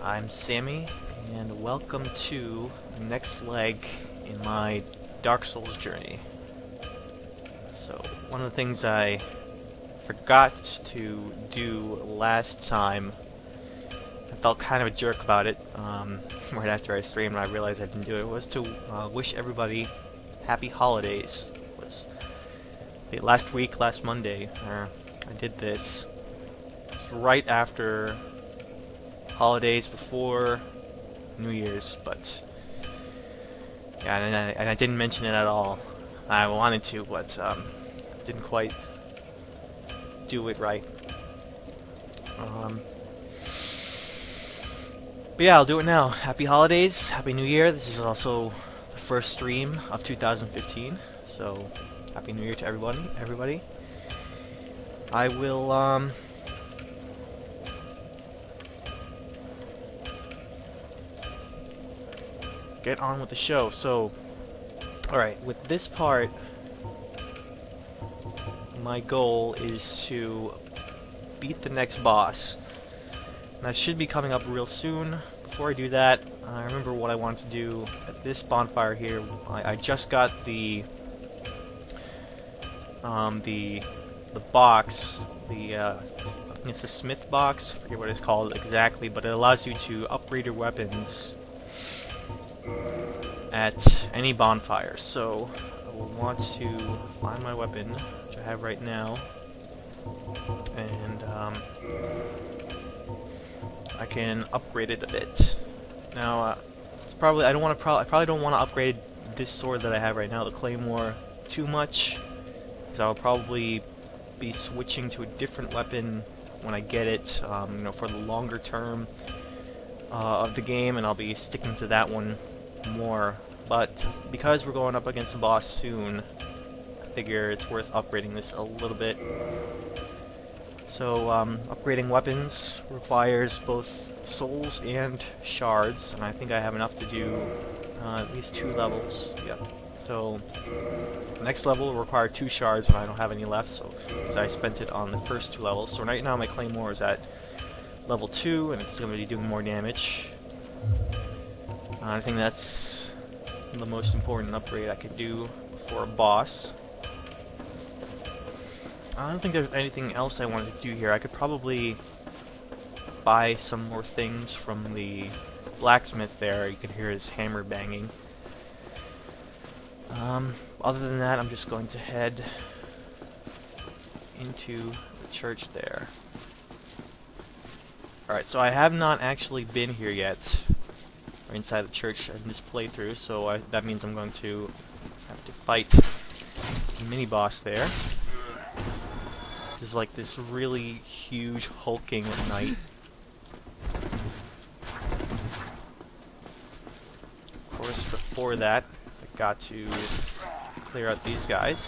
I'm Sammy, and welcome to the next leg in my Dark Souls journey. So, one of the things I forgot to do last time, I felt kind of a jerk about it, right after I streamed and I realized I didn't do it, was to wish everybody happy holidays. It was last Monday, I did this. It's right after holidays, before New Year's, but yeah, and I didn't mention it at all. I wanted to, but didn't quite do it right. But yeah, I'll do it now. Happy holidays, happy New Year. This is also the first stream of 2015, so happy New Year to everybody. I will get on with the show. So, alright, with this part, my goal is to beat the next boss. And that should be coming up real soon. Before I do that, I remember what I wanted to do at this bonfire here. I just got the box, I think it's a smith box, I forget what it's called exactly, but it allows you to upgrade your weapons at any bonfire. So I will want to find my weapon, which I have right now, and I can upgrade it a bit. Now, it's probably I probably don't want to upgrade this sword that I have right now, the Claymore, too much, because I'll probably be switching to a different weapon when I get it, you know, for the longer term of the game, and I'll be sticking to that one more. But because we're going up against the boss soon, I figure it's worth upgrading this a little bit. So upgrading weapons requires both souls and shards, and I think I have enough to do at least 2 levels. Yep. So the next level will require 2 shards, and I don't have any left, so because I spent it on the first 2 levels. So right now my Claymore is at level 2, and it's going to be doing more damage. I think that's the most important upgrade I could do for a boss. I don't think there's anything else I wanted to do here. I could probably buy some more things from the blacksmith there. You can hear his hammer banging. Other than that, I'm just going to head into the church there. Alright, so I have not actually been here yet, or inside the church in this playthrough, so that means I'm going to have to fight the mini-boss there. Just like this really huge hulking knight. Of course, before that, I got to clear out these guys.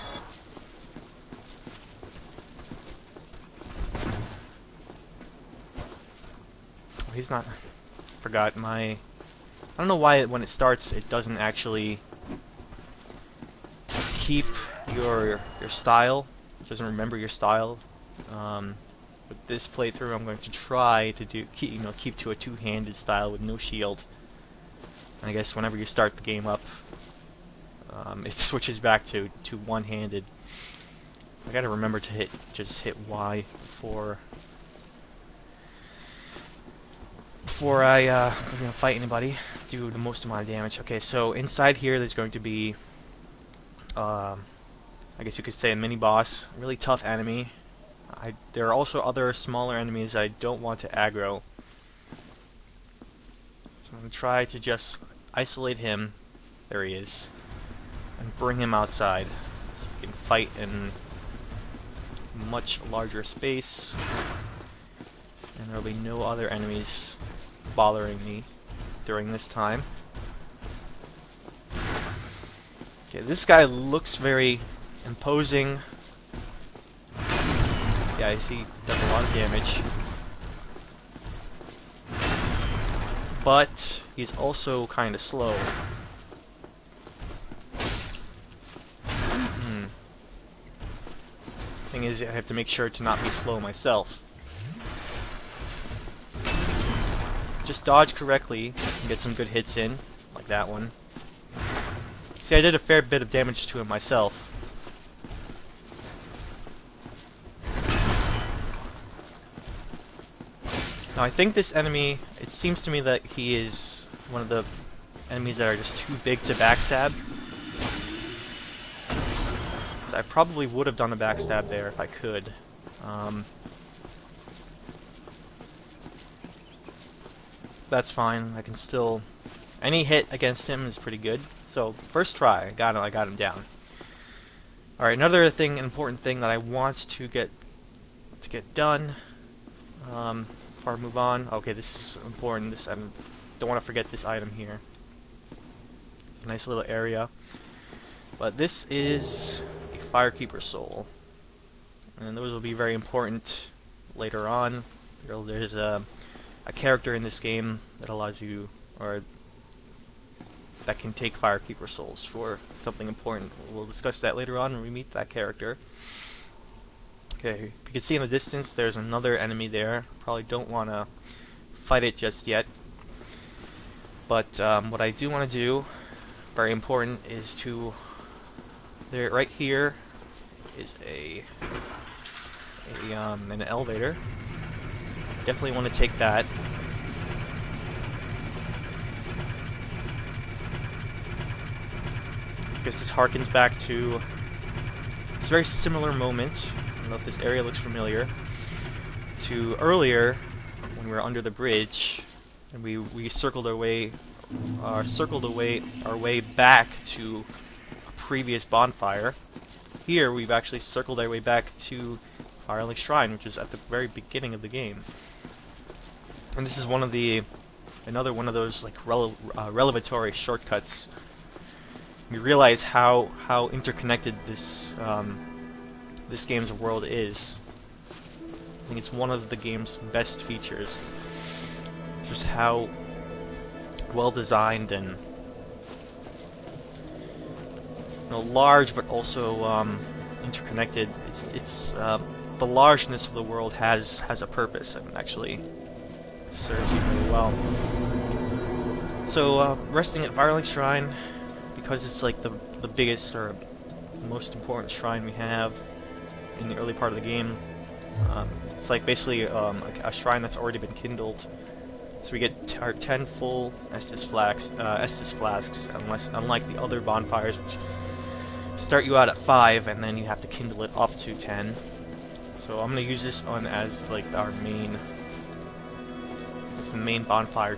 Oh, he's not... Forgot my... I don't know why when it starts it doesn't actually keep your style. It doesn't remember your style. With this playthrough, I'm going to try to keep to a two-handed style with no shield. And I guess whenever you start the game up, it switches back to one-handed. I gotta remember to just hit Y before I fight anybody, do the most amount of damage. Okay, so inside here there's going to be, I guess you could say, a mini-boss, a really tough enemy. There are also other smaller enemies I don't want to aggro. So I'm going to try to just isolate him, there he is, and bring him outside. So we can fight in much larger space, and there will be no other enemies bothering me during this time. Okay, this guy looks very imposing. Yeah, I see he does a lot of damage. But he's also kind of slow. Thing is, I have to make sure to not be slow myself. just dodge correctly and get some good hits in, like that one. See, I did a fair bit of damage to him myself. Now I think this enemy, it seems to me that he is one of the enemies that are just too big to backstab. I probably would have done a backstab there if I could. That's fine. I can still... Any hit against him is pretty good. So, first try, I got him down. Alright, another important thing that I want to get done. Before I move on. Okay, this is important. I don't want to forget this item here. It's a nice little area. But this is a Firekeeper soul. And those will be very important later on. There's a character in this game that allows you, or that can take Firekeeper souls for something important. We'll discuss that later on when we meet that character. Okay, you can see in the distance there's another enemy there. Probably don't want to fight it just yet. But what I do want to do, very important, is to... right here is an elevator. Definitely want to take that. Because this harkens back to this very similar moment. I don't know if this area looks familiar. To earlier, when we were under the bridge, and we circled our way back to a previous bonfire. Here, we've actually circled our way back to Firelink Shrine, which is at the very beginning of the game. And this is another one of those like revelatory shortcuts. You realize how interconnected this game's world is. I think it's one of the game's best features. Just how well designed and large, but also interconnected. It's the largeness of the world has a purpose and actually serves you very well. So resting at Firelink Shrine, because it's like the biggest or most important shrine we have in the early part of the game. It's like basically a shrine that's already been kindled. So we get our 10 full Estus flasks, unlike the other bonfires, which start you out at 5, and then you have to kindle it up to 10. So I'm going to use this one as like our main... It's the main bonfire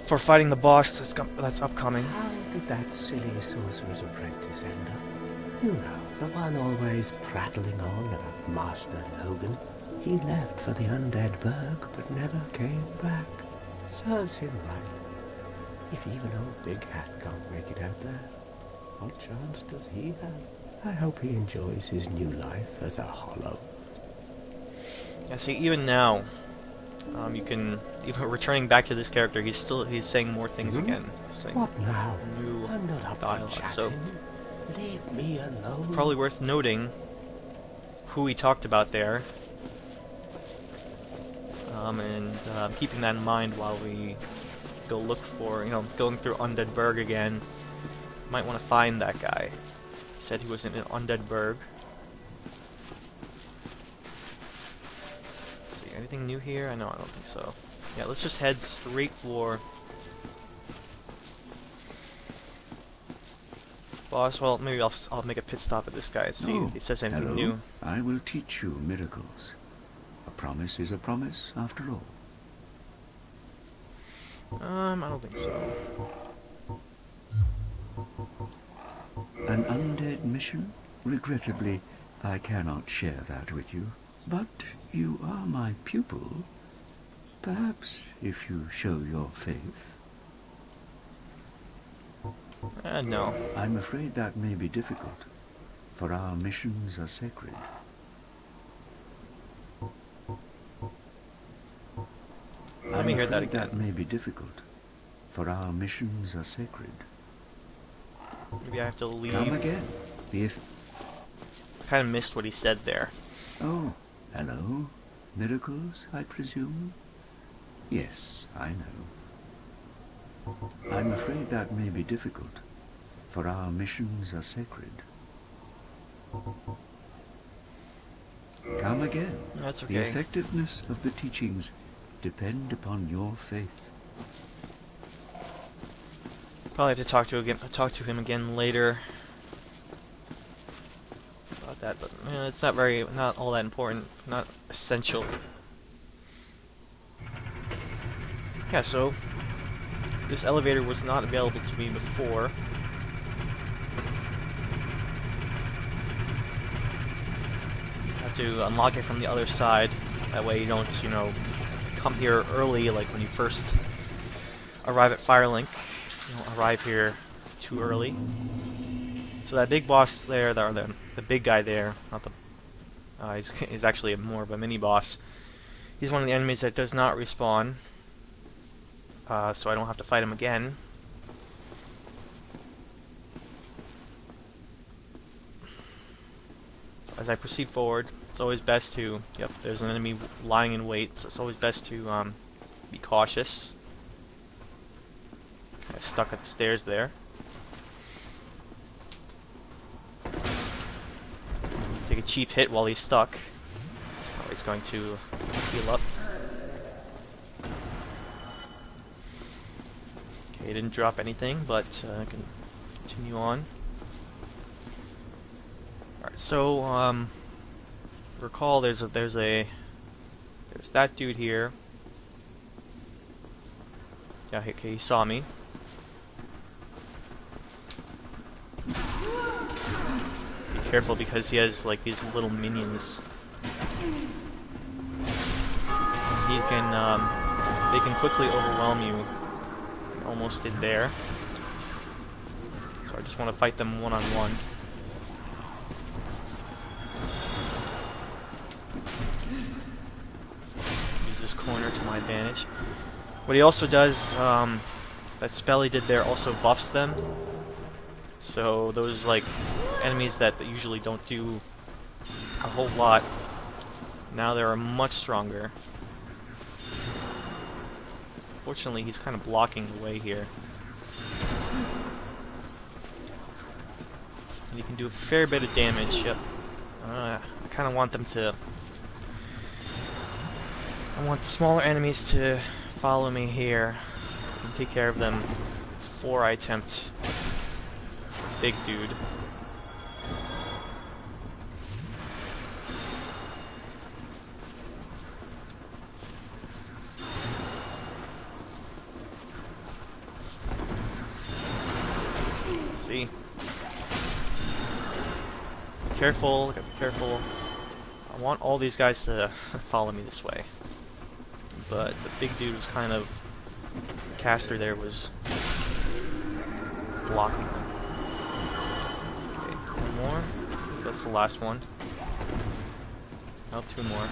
for fighting the boss that's upcoming. How did that silly sorcerer's apprentice end up? You know, the one always prattling on about Master Logan. He left for the undead burg, but never came back. Serves him right. If even old Big Hat can't make it out there, what chance does he have? I hope he enjoys his new life as a hollow. Yeah, see, even now, even returning back to this character, he's saying more things again. What now? New I'm not up dialogue. for chatting. So leave me alone. probably worth noting who he talked about there, and keeping that in mind while we go look for, going through Undead Burg again. Might want to find that guy. He said he was in an Undead Burg. Anything new here? I don't think so. Yeah, let's just head straight for boss. Well, maybe I'll make a pit stop at this guy and see if he says anything new. I will teach you miracles. A promise is a promise, after all. I don't think so. An undead mission? Regrettably, I cannot share that with you. But you are my pupil. Perhaps if you show your faith. No. I'm afraid that may be difficult, for our missions are sacred. Let me hear that again. That may be difficult, for our missions are sacred. Maybe I have to leave. Come again, if... Kind of missed what he said there. Oh, hello. Miracles, I presume? Yes, I know. I'm afraid that may be difficult, for our missions are sacred. Come again. That's The okay. effectiveness of the teachings depend upon your faith. Probably have to talk to him again later about that, but it's not all that important, not essential. Yeah, so this elevator was not available to me before. Have to unlock it from the other side. That way you don't, come here early like when you first arrive at Firelink. You don't arrive here too early. So that big boss there, the big guy there, not the he's actually more of a mini boss. He's one of the enemies that does not respawn, so I don't have to fight him again. As I proceed forward, it's always best to, yep, there's an enemy lying in wait, so it's always best to be cautious. Kind of stuck at the stairs there. Take a cheap hit while he's stuck. Oh, he's going to heal up. Okay, he didn't drop anything, but I can continue on. Alright, so, recall there's that dude here. Yeah, okay, he saw me. Be careful because he has like these little minions. He can, they can quickly overwhelm you. Almost did there. So I just want to fight them one-on-one. Use this corner to my advantage. What he also does, that spell he did there also buffs them. So those like enemies that usually don't do a whole lot, now they're much stronger. Fortunately, he's kind of blocking the way here. And he can do a fair bit of damage. Yep. I kind of want them to... I want the smaller enemies to follow me here. I can take care of them before I attempt the big dude. See? Careful, be careful. I want all these guys to follow me this way. But the big dude was kind of... the caster there was blocking them. Okay, one more. That's the last one. Oh, two more.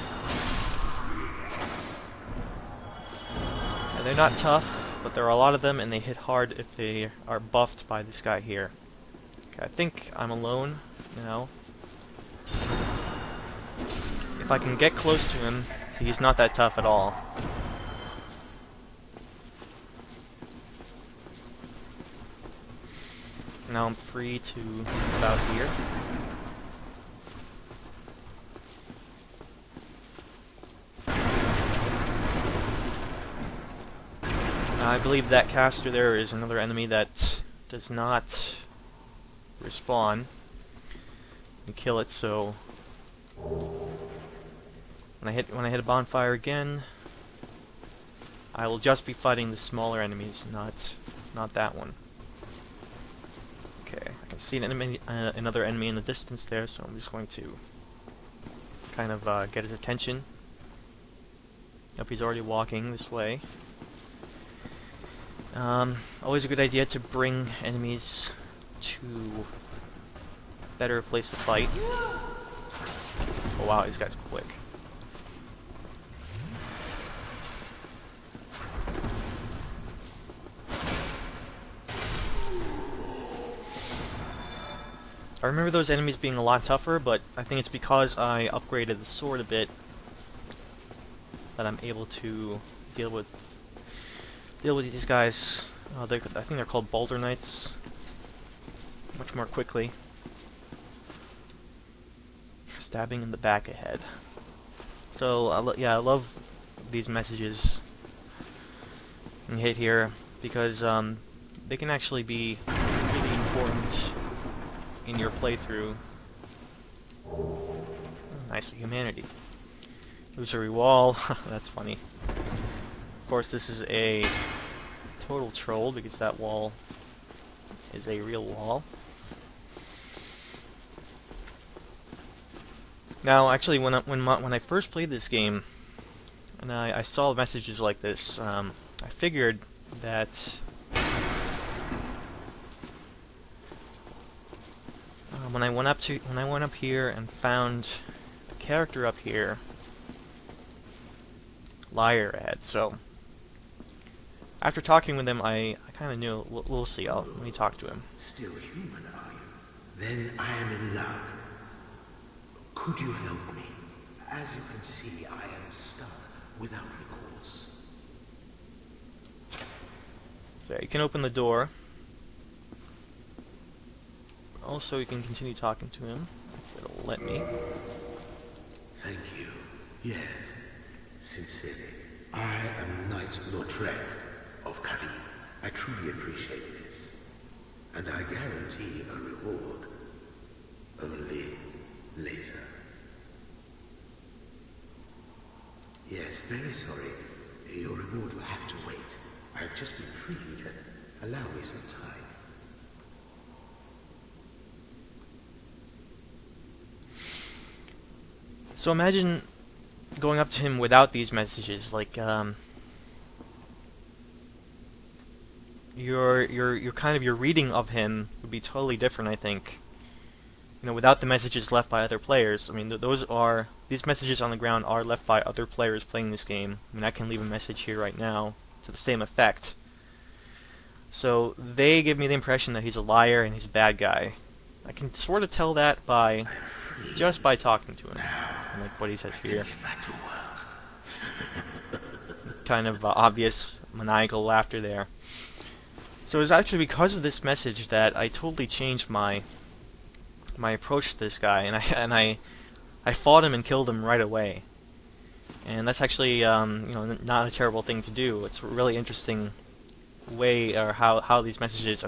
And they're not tough, but there are a lot of them and they hit hard if they are buffed by this guy here. Okay, I think I'm alone now. If I can get close to him, he's not that tough at all. Now I'm free to move out here. I believe that caster there is another enemy that does not respawn. You kill it, so when I hit a bonfire again, I will just be fighting the smaller enemies, not that one. Okay, I can see an enemy, another enemy in the distance there, so I'm just going to kind of get his attention. Yep, he's already walking this way. Always a good idea to bring enemies to a better place to fight. Oh wow, these guys are quick. I remember those enemies being a lot tougher, but I think it's because I upgraded the sword a bit that I'm able to deal with these guys. I think they're called Boulder Knights. Much more quickly. Stabbing in the back ahead. So yeah, I love these messages and hit here because they can actually be really important in your playthrough. Nice humanity. Illusory wall. That's funny. Of course, this is a total troll because that wall is a real wall. Now, actually, when I first played this game, and I saw messages like this, I figured that when I went up here and found a character up here, liar ahead. So after talking with him, I kind of knew. We'll see. Let me talk to him. Still human, are you? Then I am in love. Could you help me? As you can see, I am stuck without recourse. So you can open the door. Also, you can continue talking to him. It'll let me. Thank you. Yes, sincerely. I am Knight Lautrec of Karim. I truly appreciate this. And I guarantee a reward. Only later. Yes, very sorry. Your reward will have to wait. I've just been freed. Allow me some time. So imagine going up to him without these messages, like your kind of your reading of him would be totally different, I think. You know, without the messages left by other players. I mean, these messages on the ground are left by other players playing this game. I mean, I can leave a message here right now to the same effect. So they give me the impression that he's a liar and he's a bad guy. I can sort of tell that by just by talking to him, and like what he says here. Kind of obvious maniacal laughter there. So it was actually because of this message that I totally changed my approach to this guy, and I fought him and killed him right away. And that's actually you know, not a terrible thing to do. It's a really interesting way, or how these messages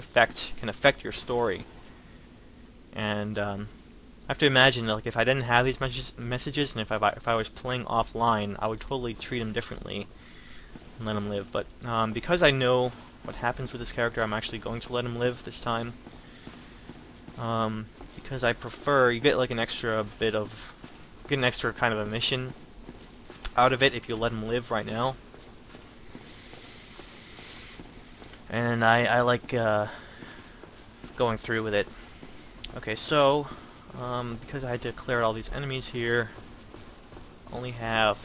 can affect your story. And I have to imagine that, like, if I didn't have these messages, and if I was playing offline, I would totally treat him differently and let him live. But because I know what happens with this character, I'm actually going to let him live this time. Because I prefer, you get like an extra kind of a mission out of it if you let him live right now. And I like going through with it. Okay, so because I had to clear out all these enemies here, I only have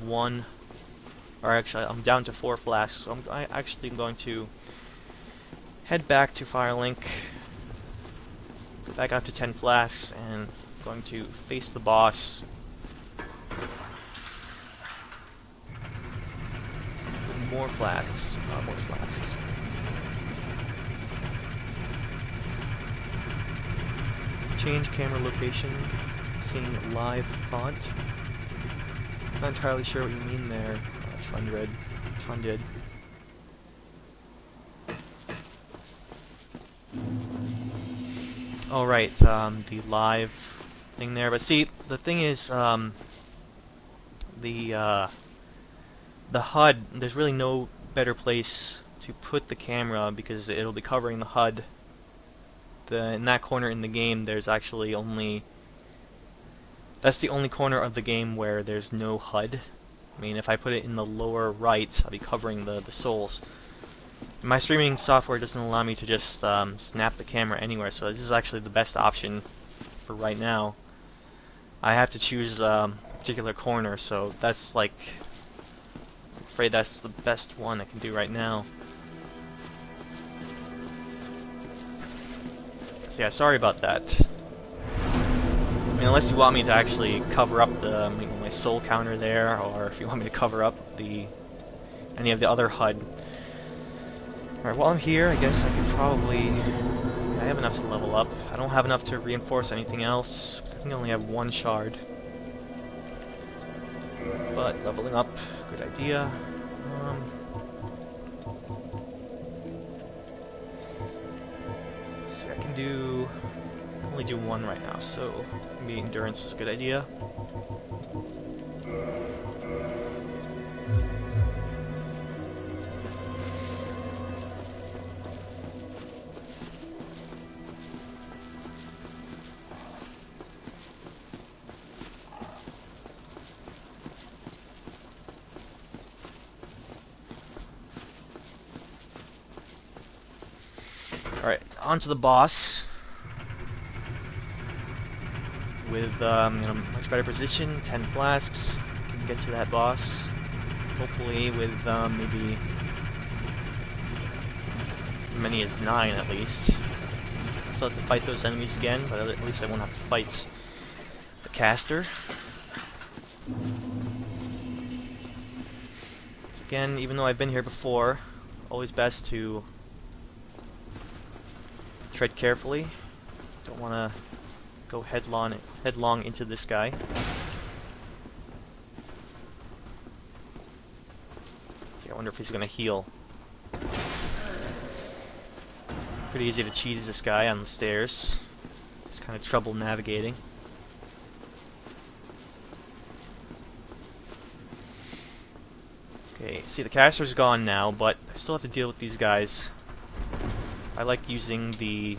one, or actually I'm down to 4 flasks, so I actually am going to head back to Firelink, go back up to 10 flasks, and I'm going to face the boss. More flasks. More flasks. Change camera location. Seeing live font. Not entirely sure what you mean there. Funded. Alright, the live thing there. But see, the thing is, the HUD, there's really no better place to put the camera because it'll be covering the HUD. In that corner in the game, there's actually that's the only corner of the game where there's no HUD. I mean, if I put it in the lower right, I'll be covering the souls. My streaming software doesn't allow me to just snap the camera anywhere, so this is actually the best option for right now. I have to choose a particular corner, so that's like, I'm afraid that's the best one I can do right now. So yeah, sorry about that. mean, unless you want me to actually cover up the my soul counter there, or if you want me to cover up any of the other HUD. Alright, while I'm here, I guess I could probably... I have enough to level up. I don't have enough to reinforce anything else. I think I only have one shard. But leveling up, good idea. Let's see, I can only do one right now, so maybe endurance is a good idea. Alright, on to the boss. With in a much better position, 10 flasks, can get to that boss. Hopefully with maybe as many as 9 at least. Still have to fight those enemies again, but at least I won't have to fight the caster. Again, even though I've been here before, always best to tread carefully. Don't want to go headlong into this guy. Okay, I wonder if he's going to heal. Pretty easy to cheese this guy on the stairs. It's kind of trouble navigating. Okay, see the caster's gone now, but I still have to deal with these guys. I like using the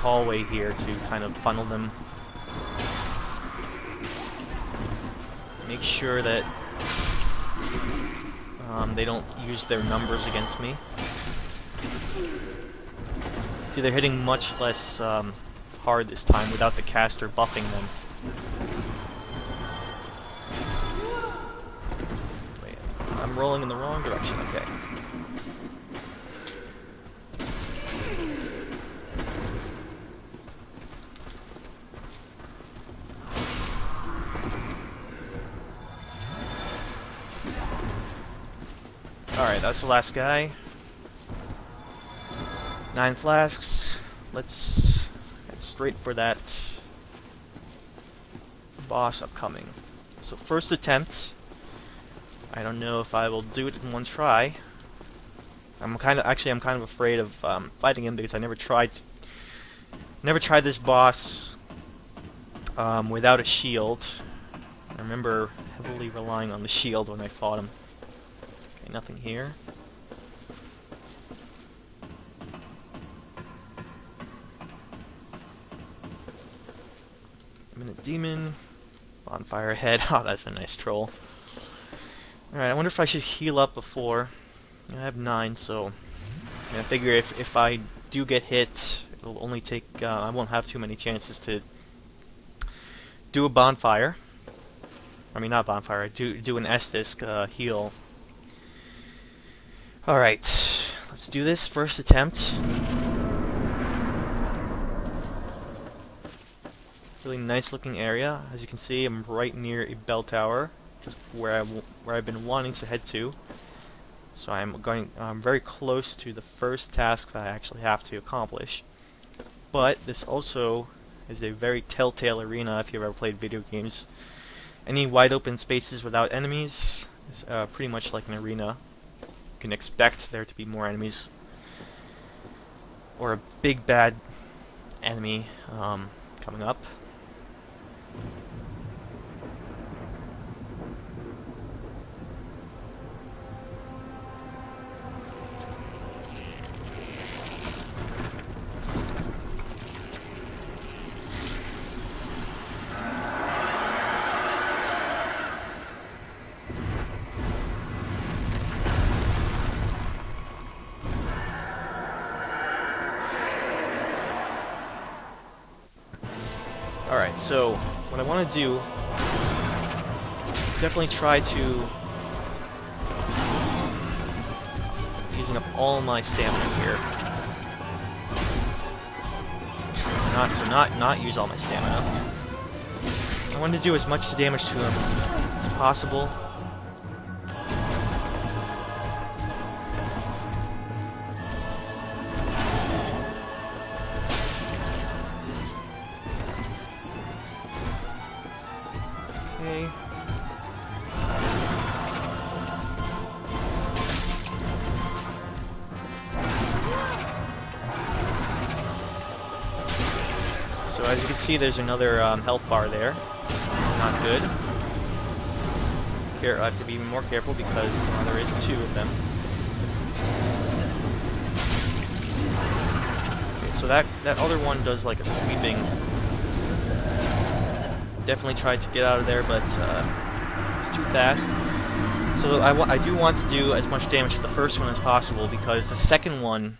hallway here to kind of funnel them. Make sure that they don't use their numbers against me. See, they're hitting much less hard this time without the caster buffing them. Wait, I'm rolling in the wrong direction, okay. Alright, that's the last guy. 9 flasks. Let's get straight for that boss upcoming. So first attempt. I don't know if I will do it in one try. I'm kind of afraid of fighting him because I never tried this boss without a shield. I remember heavily relying on the shield when I fought him. Okay, nothing here. Minute Demon. Bonfire head. Oh, that's a nice troll. Alright, I wonder if I should heal up before. I have 9, so I figure if I do get hit, it'll only take, I won't have too many chances to do a bonfire. I mean, not bonfire, do an Estus heal. Alright, let's do this. First attempt. Really nice looking area. As you can see, I'm right near a bell tower, just where I've been wanting to head to. So I'm very close to the first task that I actually have to accomplish. But this also is a very telltale arena if you've ever played video games. Any wide open spaces without enemies is pretty much like an arena. You can expect there to be more enemies. Or a big bad enemy coming up. Alright, so what I want to do is definitely try to using up all my stamina here. not use all my stamina. I wanted to do as much damage to him as possible. Okay. So as you can see, there's another health bar there. Not good. Here, I have to be even more careful because there is 2 of them. Okay, so that other one does like a sweeping. Definitely tried to get out of there, but it's too fast. So I do want to do as much damage to the first one as possible because the second one,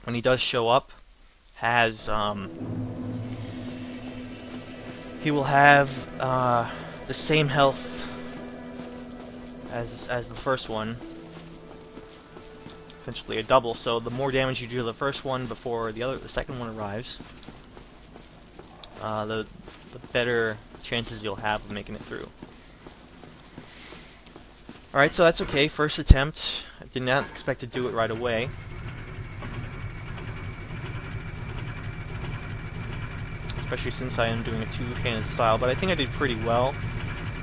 when he does show up, has he will have the same health as the first one, essentially a double. So the more damage you do to the first one before the second one arrives, the better chances you'll have of making it through. Alright, so that's okay. First attempt. I did not expect to do it right away. Especially since I am doing a two-handed style, but I think I did pretty well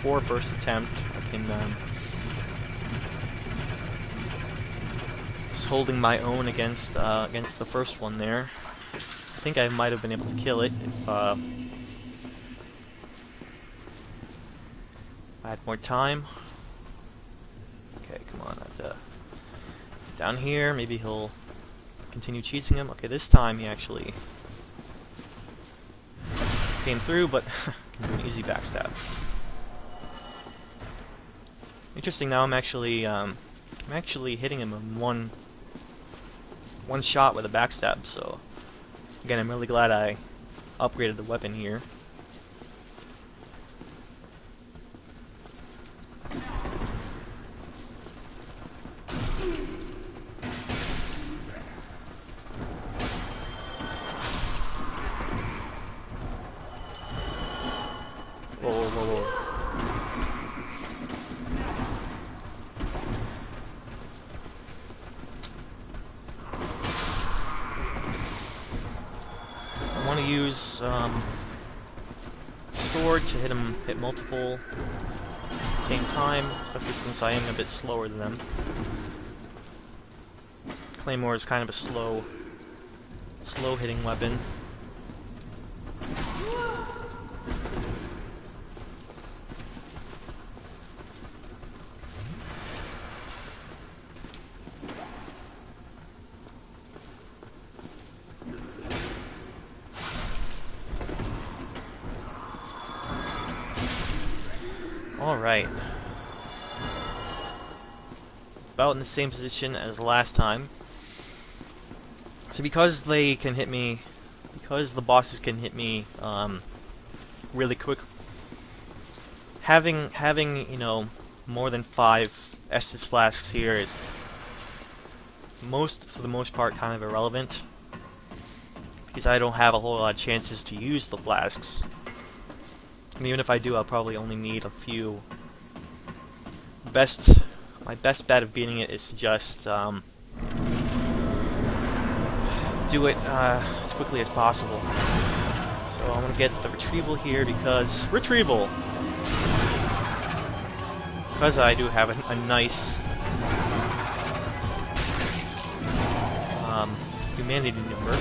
for first attempt. I can just holding my own against the first one there. I think I might have been able to kill it if I had more time. Okay, come on, I have to down here. Maybe he'll continue cheesing him. Okay, this time he actually came through, but can do an easy backstab. Interesting. Now I'm actually hitting him in one shot with a backstab. So again, I'm really glad I upgraded the weapon here. Whoa, whoa, whoa. I want to use sword to hit multiple at the same time, especially since I am a bit slower than them. Claymore is kind of a slow hitting weapon. Alright. About in the same position as last time. So because they can hit me, because the bosses can hit me really quick, having you know, more than 5 Estus flasks here is for the most part kind of irrelevant, because I don't have a whole lot of chances to use the flasks. And even if I do, I'll probably only need a few. My best bet of beating it is to just do it as quickly as possible. So I'm gonna get the retrieval here because I do have a nice humanity number.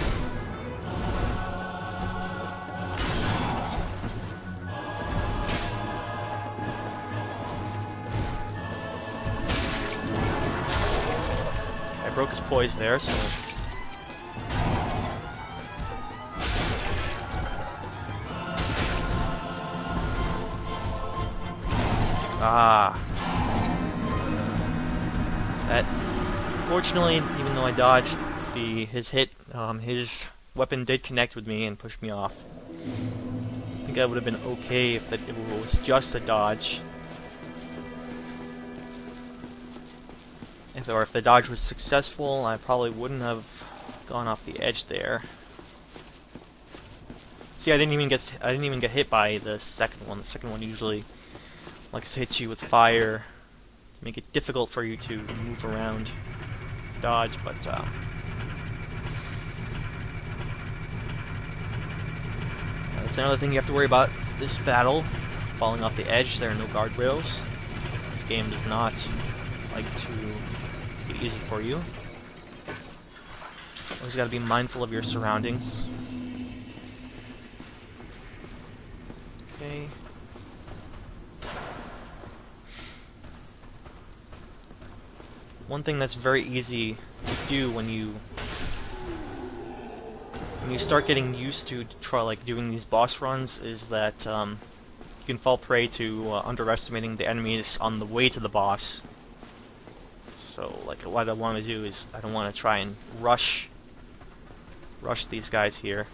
I broke his poise there, so that fortunately, even though I dodged his hit, his weapon did connect with me and push me off. I think I would have been okay if it was just a dodge. If the dodge was successful, I probably wouldn't have gone off the edge there. See, I didn't even get hit by the second one. The second one usually likes to hit you with fire, make it difficult for you to move around, dodge, but that's another thing you have to worry about this battle. Falling off the edge, there are no guardrails. This game does not like to be easy for you. Always gotta be mindful of your surroundings. Okay. One thing that's very easy to do when you start getting used to doing these boss runs is that you can fall prey to underestimating the enemies on the way to the boss. So like what I want to do is I don't want to try and rush these guys here.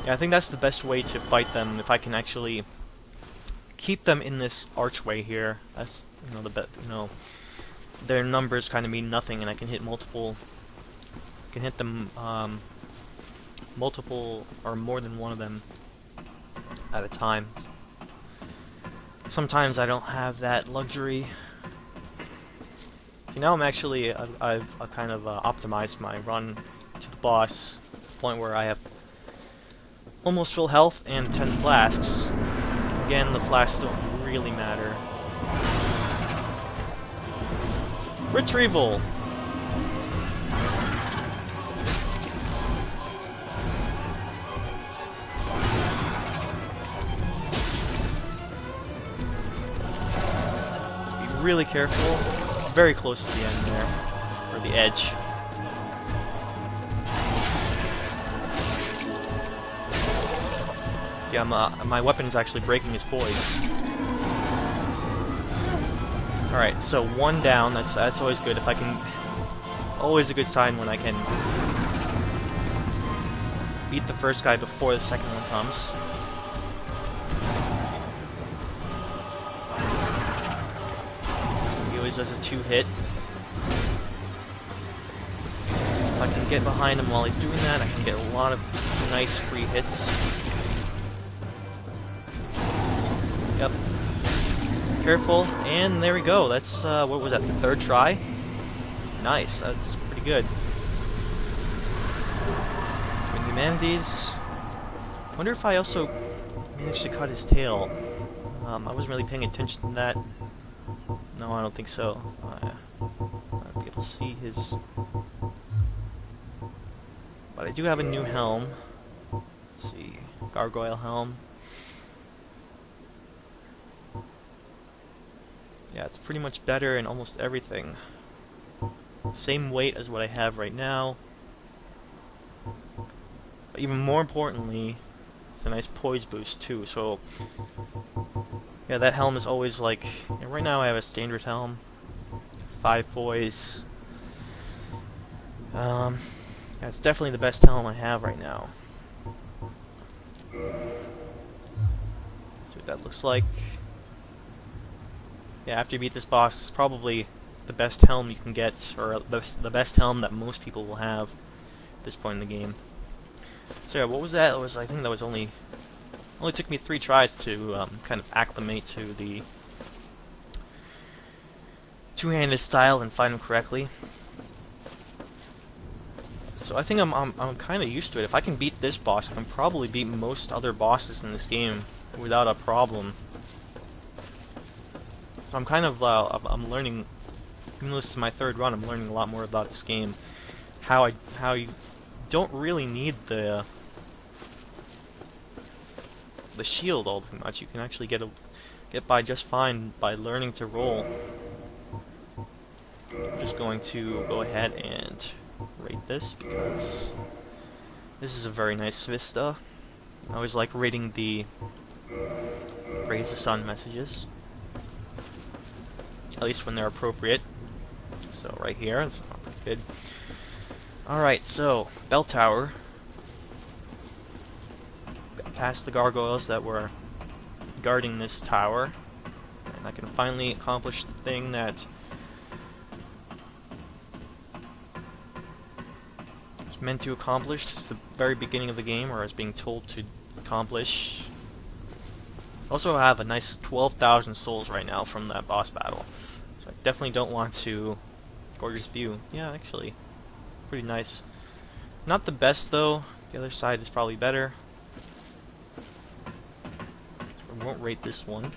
Yeah, I think that's the best way to fight them, if I can actually keep them in this archway here. That's, their numbers kind of mean nothing, and I can hit them, multiple, or more than one of them at a time. Sometimes I don't have that luxury. See, now I'm actually, I've kind of optimized my run to the boss, to the point where I have almost full health and 10 flasks. Again, the flasks don't really matter. Retrieval! Be really careful. Very close to the end there. Or the edge. Yeah, my weapon's actually breaking his poise. Alright, so one down, that's always good. If I can... Always a good sign when I can beat the first guy before the second one comes. He always does a 2-hit. If I can get behind him while he's doing that, I can get a lot of nice free hits. Yep. Careful, and there we go. That's, what was that, the third try? Nice, that's pretty good. Twin Humanities. Wonder if I also managed to cut his tail. I wasn't really paying attention to that. No, I don't think so. I'll be able to see his... But I do have a new helm. Let's see, gargoyle helm. Yeah, it's pretty much better in almost everything. Same weight as what I have right now. But even more importantly, it's a nice poise boost too, so... Yeah, that helm is always like... Yeah, right now I have a standard helm. 5 poise. Yeah, it's definitely the best helm I have right now. See what that looks like. Yeah, after you beat this boss, it's probably the best helm you can get, or the best helm that most people will have at this point in the game. So yeah, what was that? I think that was only took me 3 tries to kind of acclimate to the two-handed style and find him correctly. So I think I'm kind of used to it. If I can beat this boss, I can probably beat most other bosses in this game without a problem. So I'm kind of, I'm learning, even though this is my 3rd run, I'm learning a lot more about this game. How you don't really need the shield all too much. You can actually get by just fine by learning to roll. I'm just going to go ahead and rate this because this is a very nice vista. I always like rating the Praise the Sun messages. at least when they're appropriate. So right here, that's good. Alright, so, bell tower. Got past the gargoyles that were guarding this tower. And I can finally accomplish the thing that I was meant to accomplish. It's the very beginning of the game, where I was being told to accomplish. Also, I have a nice 12,000 souls right now from that boss battle. So I definitely don't want to... Gorgeous view. Yeah, actually. Pretty nice. Not the best, though. The other side is probably better. So I won't rate this one.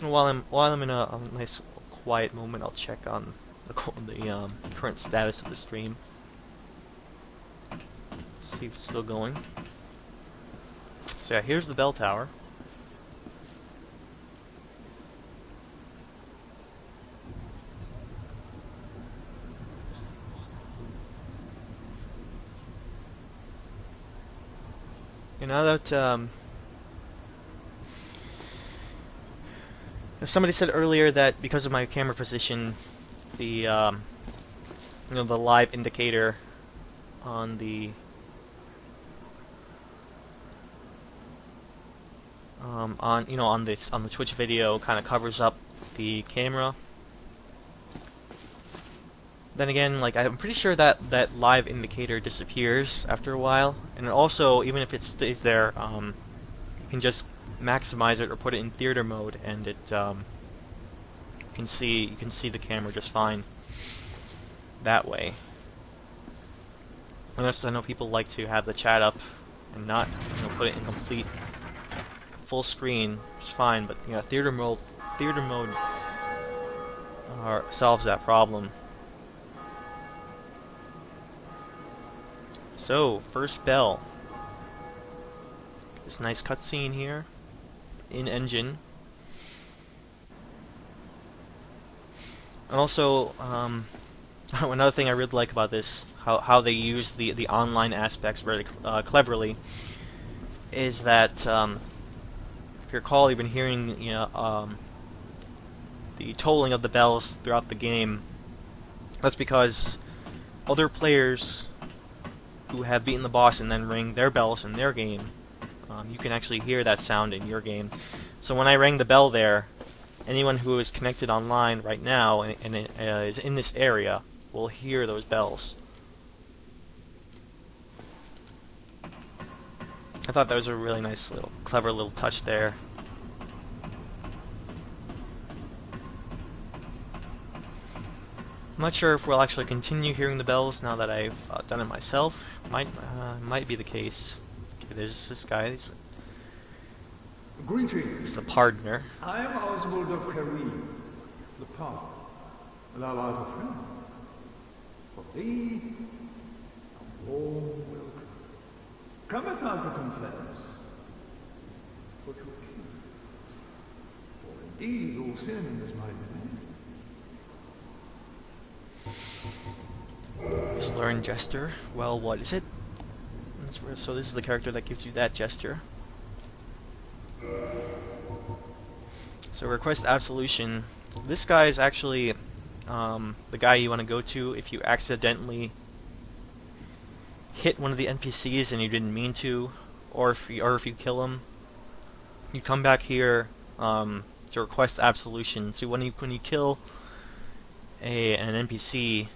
And while I'm in a nice quiet moment, I'll check on the current status of the stream. See if it's still going. So yeah, here's the bell tower. And now that somebody said earlier that because of my camera position, the the live indicator on the on the Twitch video kind of covers up the camera. Then again, like, I'm pretty sure that live indicator disappears after a while, and also even if it stays there, you can just maximize it or put it in theater mode, and it you can see the camera just fine that way. Unless I know people like to have the chat up and not put it in complete full screen, which is fine. But yeah, theater mode solves that problem. So, first bell. This nice cutscene here, in engine. And also, another thing I really like about this, how they use the online aspects very cleverly, is that if you recall, you've been hearing the tolling of the bells throughout the game. That's because other players who have beaten the boss and then ring their bells in their game, you can actually hear that sound in your game. So when I rang the bell there, anyone who is connected online right now and is in this area will hear those bells. I thought that was a really nice clever little touch there. I'm not sure if we'll actually continue hearing the bells now that I've done it myself. Might be the case. Okay, there's this guy. He's Greetings. the partner. I am Oswald of Kareem, the power. Thou art a friend. For thee, a warm welcome. Cometh thou to confess, or to accuse? For indeed all sin is my domain. Just learn Jester. Well, what is it? So this is the character that gives you that gesture. So request absolution. This guy is actually the guy you want to go to if you accidentally hit one of the NPCs and you didn't mean to, or if you kill him. You come back here to request absolution. So when you kill an NPC,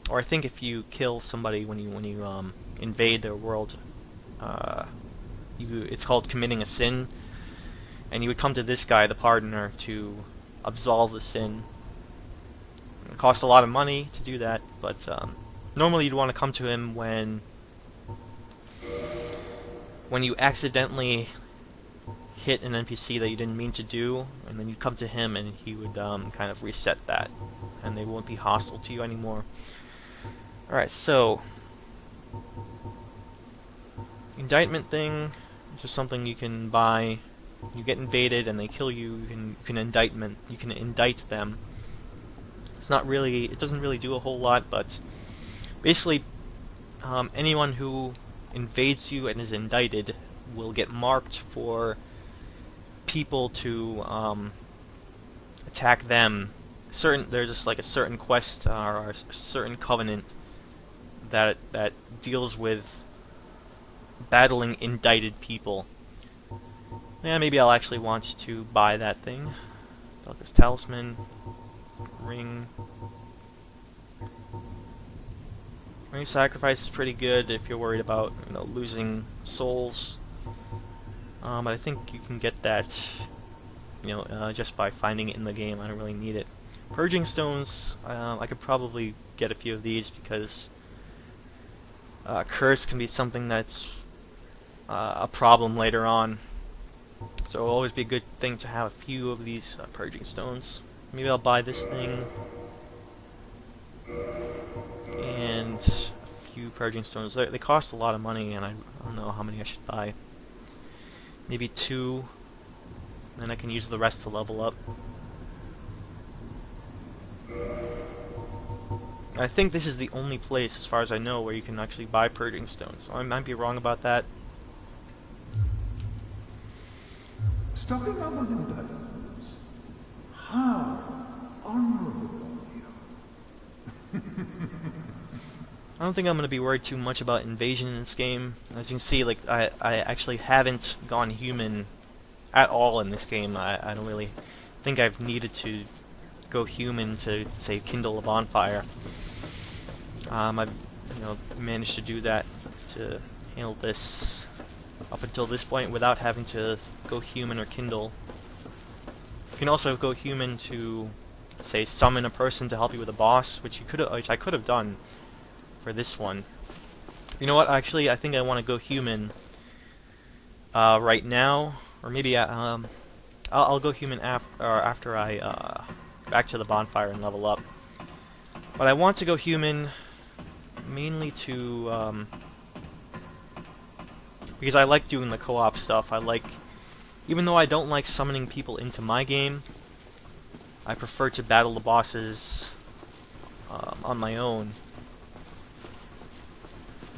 or I think if you kill somebody when you invade their world, it's called committing a sin, and you would come to this guy, the pardoner, to absolve the sin. It costs a lot of money to do that, but normally you'd want to come to him when you accidentally hit an NPC that you didn't mean to do, and then you'd come to him and he would kind of reset that, and they won't be hostile to you anymore. Alright, so indictment thing is just something you can buy. You get invaded and they kill you, you can indict them. It's not really, it doesn't really do a whole lot, but basically anyone who invades you and is indicted will get marked for people to attack them, there's just like a certain quest or a certain covenant that deals with battling indicted people. Yeah, maybe I'll actually want to buy that thing. Got this talisman, ring. Ring sacrifice is pretty good if you're worried about, you know, losing souls. But I think you can get that, you know, just by finding it in the game. I don't really need it. Purging stones, I could probably get a few of these because curse can be something that's a problem later on. So it'll always be a good thing to have a few of these purging stones. Maybe I'll buy this thing and a few purging stones. They cost a lot of money, and I don't know how many I should buy. Maybe 2, then I can use the rest to level up. I think this is the only place, as far as I know, where you can actually buy purging stones. I might be wrong about that. Stopping up with indictments. How honorable of you. I don't think I'm going to be worried too much about invasion in this game. As you can see, like I actually haven't gone human at all in this game. I don't really think I've needed to go human to, say, kindle a bonfire. I've, you know, managed to do that, to handle this up until this point without having to go human or kindle. You can also go human to, say, summon a person to help you with a boss, which I could have done for this one. You know what? Actually, I think I want to go human right now, or maybe I'll go human after I back to the bonfire and level up. But I want to go human mainly to because I like doing the co-op stuff. Even though I don't like summoning people into my game, I prefer to battle the bosses on my own.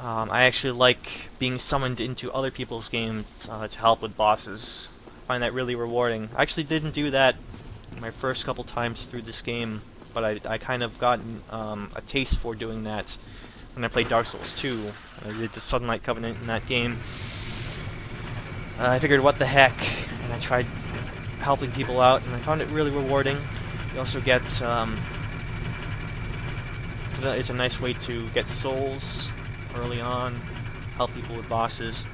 I actually like being summoned into other people's games to help with bosses. I find that really rewarding. I actually didn't do that my first couple times through this game, but I kind of gotten a taste for doing that when I played Dark Souls 2. I did the Sunlight Covenant in that game. I figured, what the heck, and I tried helping people out, and I found it really rewarding. You also get, it's a nice way to get souls early on, help people with bosses.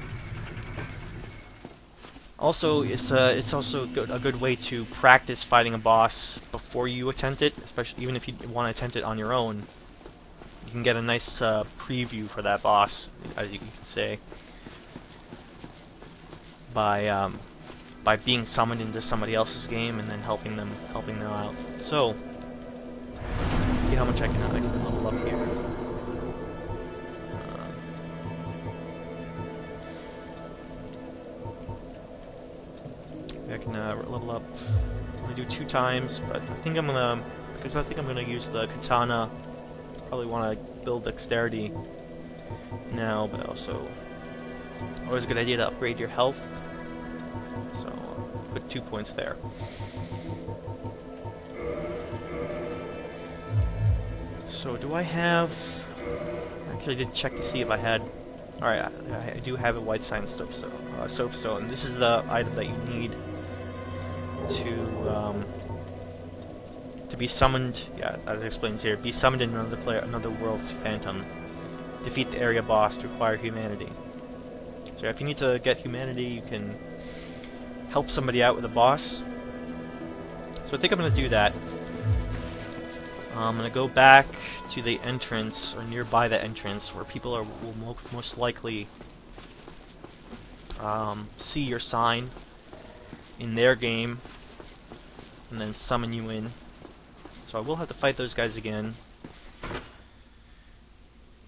Also, it's also a good way to practice fighting a boss before you attempt it, especially even if you want to attempt it on your own. You can get a nice preview for that boss, as you can say, by being summoned into somebody else's game and then helping them out. So, see how much I can level up here. I can level up. I'm gonna do 2 times, but I think I'm gonna use the katana. Probably want to build dexterity now, but also always a good idea to upgrade your health. So I'll put 2 points there. So do I have? Actually, I did check to see if I had. All right, I do have a white sign soapstone. This is the item that you need to be summoned. Yeah, as it explains here, be summoned in another world's phantom. Defeat the area boss to acquire humanity. So if you need to get humanity, you can help somebody out with a boss. So I think I'm going to do that. I'm going to go back to the entrance, or nearby the entrance, where people will most likely see your sign in their game, and then summon you in. So I will have to fight those guys again.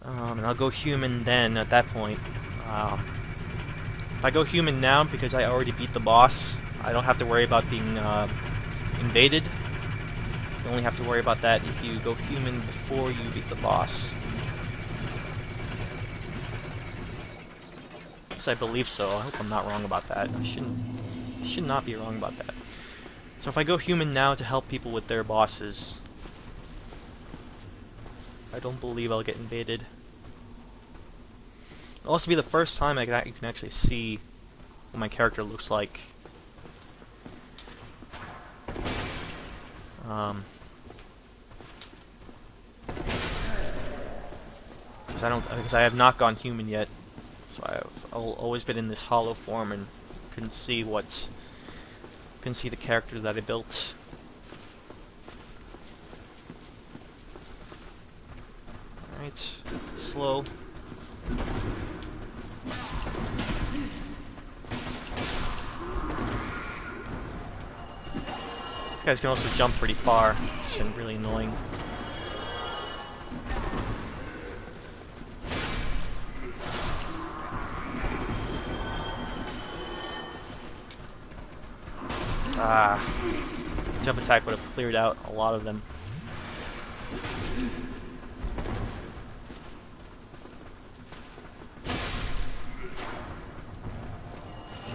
And I'll go human then, at that point. If I go human now, because I already beat the boss, I don't have to worry about being invaded. You only have to worry about that if you go human before you beat the boss. Yes, I believe so. I hope I'm not wrong about that. I should not be wrong about that. So if I go human now to help people with their bosses, I don't believe I'll get invaded. It'll also be the first time you can actually see what my character looks like. Because I have not gone human yet, so I've always been in this hollow form and couldn't see the character that I built. All right, slow. These guys can also jump pretty far, which is really annoying. Ah, jump attack would have cleared out a lot of them.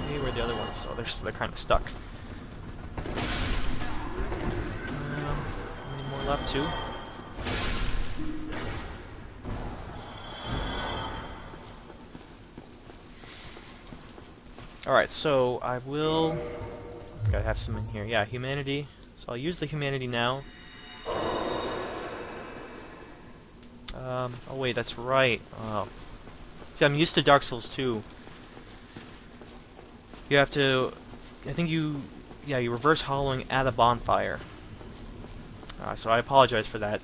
Okay, where are the other ones? Oh, they're kind of stuck. Any more left? Two. All right, so I will. Gotta have some in here. Yeah, humanity. So I'll use the humanity now. Oh wait, that's right. Oh. See, I'm used to Dark Souls 2. You have to... you reverse hollowing at a bonfire. So I apologize for that.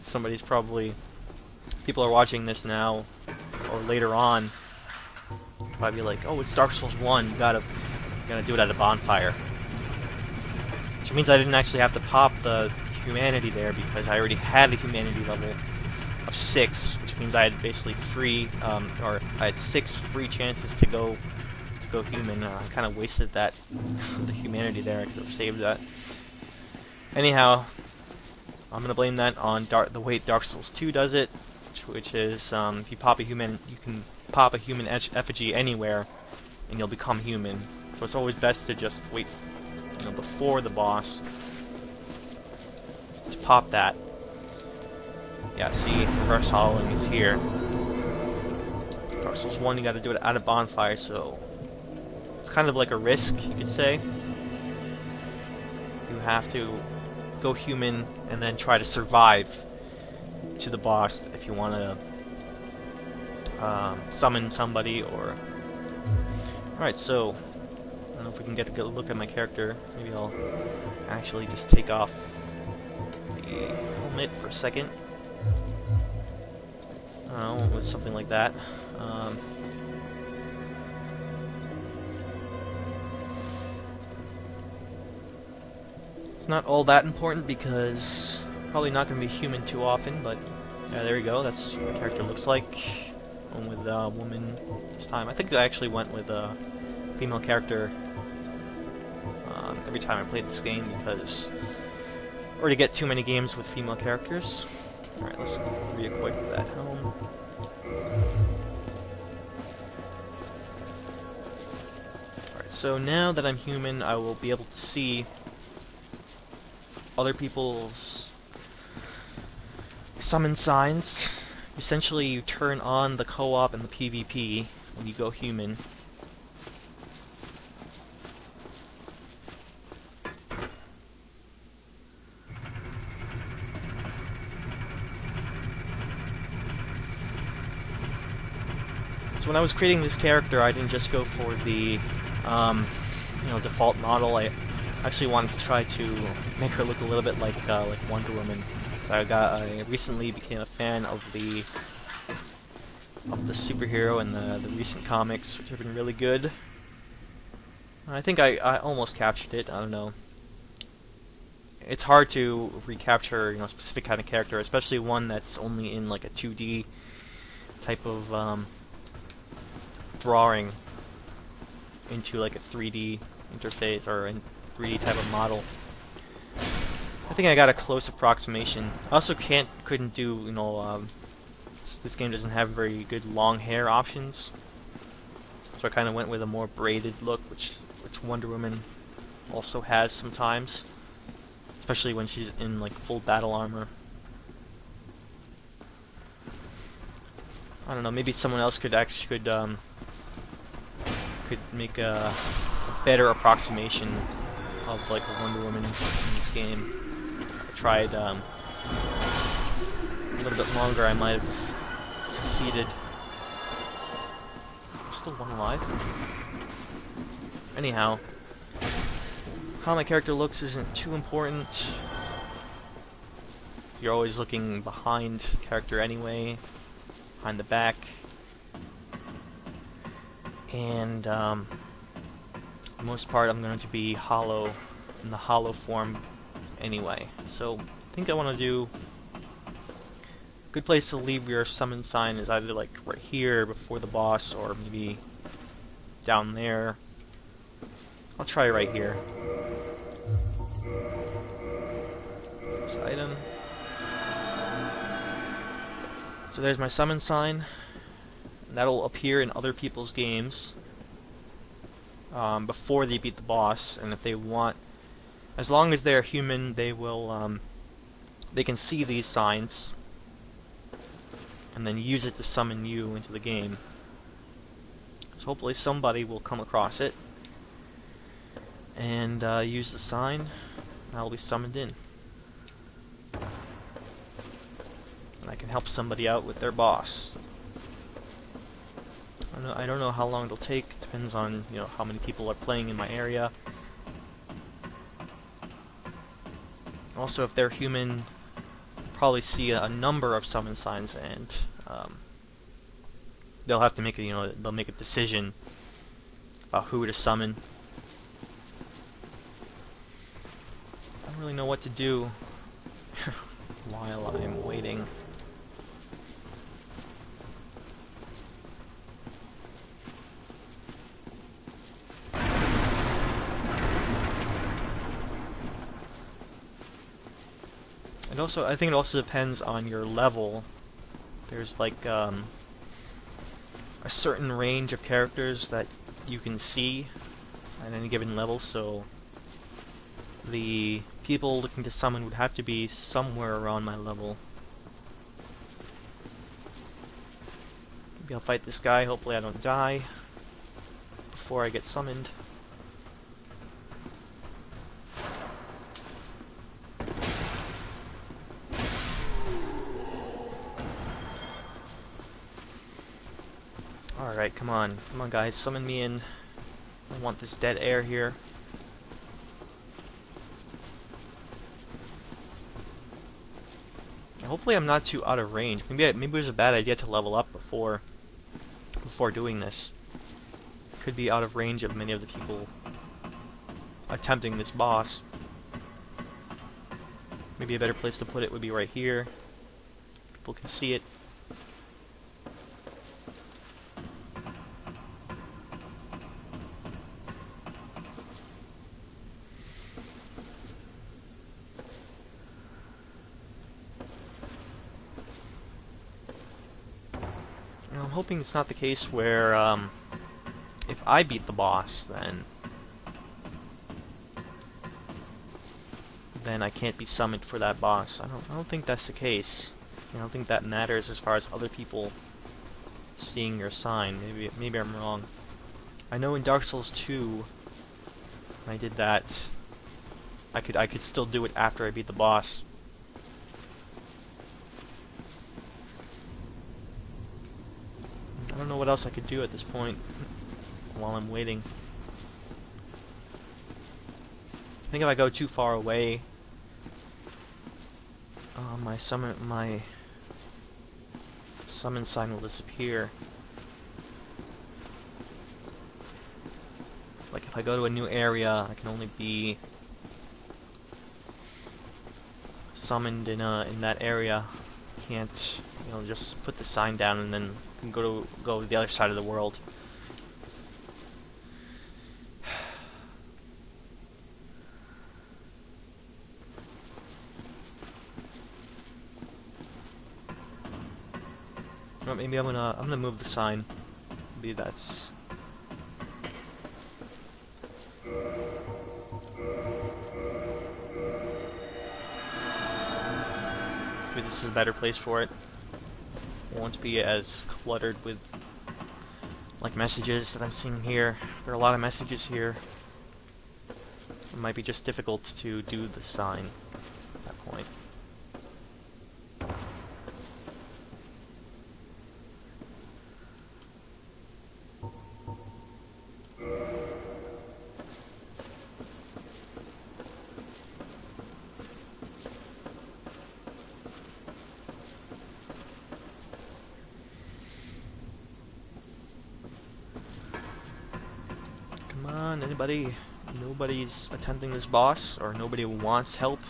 Somebody's probably... People are watching this now, or later on. Probably like, oh, it's Dark Souls 1, you gotta do it at a bonfire. Which means I didn't actually have to pop the humanity there because I already had a humanity level of 6, which means I had basically I had 6 free chances to go human. I kind of wasted the humanity there. I could have saved that. Anyhow, I'm gonna blame that on the way Dark Souls 2 does it, which is if you pop a human, you can pop a human effigy anywhere, and you'll become human. So it's always best to just wait, before the boss to pop that. Yeah, see, reverse hollowing is here. Dark Souls 1, you gotta do it at a bonfire, so it's kind of like a risk, you could say. You have to go human and then try to survive to the boss if you want to summon somebody or... Alright, so I don't know if we can get a good look at my character. Maybe I'll actually just take off the helmet for a second. I don't know, with something like that. It's not all that important because probably not going to be human too often, but yeah, there we go. That's what my character looks like. One with a woman this time. I think I actually went with a female character every time I played this game because I already get too many games with female characters. Alright, let's re-equip that helm. Alright, so now that I'm human, I will be able to see other people's summon signs. Essentially, you turn on the co-op and the PvP when you go human. So when I was creating this character, I didn't just go for the default model. I actually wanted to try to make her look a little bit like Wonder Woman. So I recently became a fan of the superhero in the recent comics, which have been really good. I think I almost captured it. I don't know. It's hard to recapture a specific kind of character, especially one that's only in like a 2D type of drawing into like a 3D interface or a 3D type of model. I think I got a close approximation. I also couldn't do, this game doesn't have very good long hair options. So I kind of went with a more braided look, which Wonder Woman also has sometimes, especially when she's in like full battle armor. I don't know, maybe someone else could could make a better approximation of like a Wonder Woman in this game. If I tried a little bit longer, I might have succeeded. Still one alive. Anyhow, how my character looks isn't too important. You're always looking behind the character anyway, behind the back. And for the most part, I'm going to be hollow, in the hollow form anyway. So I think I want to do... a good place to leave your summon sign is either like right here before the boss, or maybe down there. I'll try right here. This item. So there's my summon sign. That'll appear in other people's games before they beat the boss, and if they want, as long as they're human, they will they can see these signs and then use it to summon you into the game. So hopefully somebody will come across it and use the sign, and I'll be summoned in. And I can help somebody out with their boss. I don't know how long it'll take. Depends on, you know, how many people are playing in my area. Also, if they're human, probably see a number of summon signs, and they'll have to make they'll make a decision about who to summon. I don't really know what to do while I'm waiting. And also, I think it also depends on your level. There's like a certain range of characters that you can see at any given level, so the people looking to summon would have to be somewhere around my level. Maybe I'll fight this guy, hopefully I don't die before I get summoned. Alright, come on. Come on, guys. Summon me in. I want this dead air here. Hopefully I'm not too out of range. Maybe it was a bad idea to level up before doing this. Could be out of range of many of the people attempting this boss. Maybe a better place to put it would be right here. People can see it. I'm hoping it's not the case where, if I beat the boss, then I can't be summoned for that boss. I don't think that's the case. I don't think that matters as far as other people seeing your sign. Maybe I'm wrong. I know in Dark Souls 2, when I did that, I could still do it after I beat the boss. I don't know what else I could do at this point while I'm waiting. I think if I go too far away, my summon sign will disappear. Like if I go to a new area, I can only be summoned in that area. Can't, just put the sign down and then go to the other side of the world. Well, maybe I'm gonna move the sign. Maybe that's maybe this is a better place for it. Won't be as cluttered with like messages that I'm seeing here. There are a lot of messages here. It might be just difficult to do the sign at that point. Come on, anybody? Nobody's attempting this boss, or nobody wants help.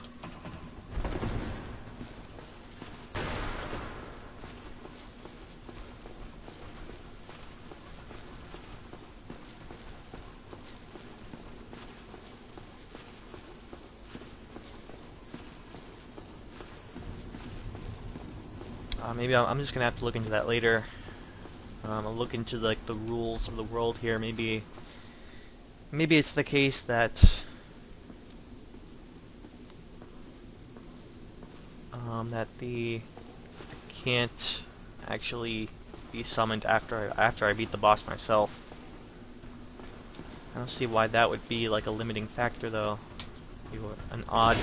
Maybe I'm just gonna have to look into that later. I'll look into like the rules of the world here. Maybe it's the case that I can't actually be summoned after I beat the boss myself. I don't see why that would be like a limiting factor though. An odd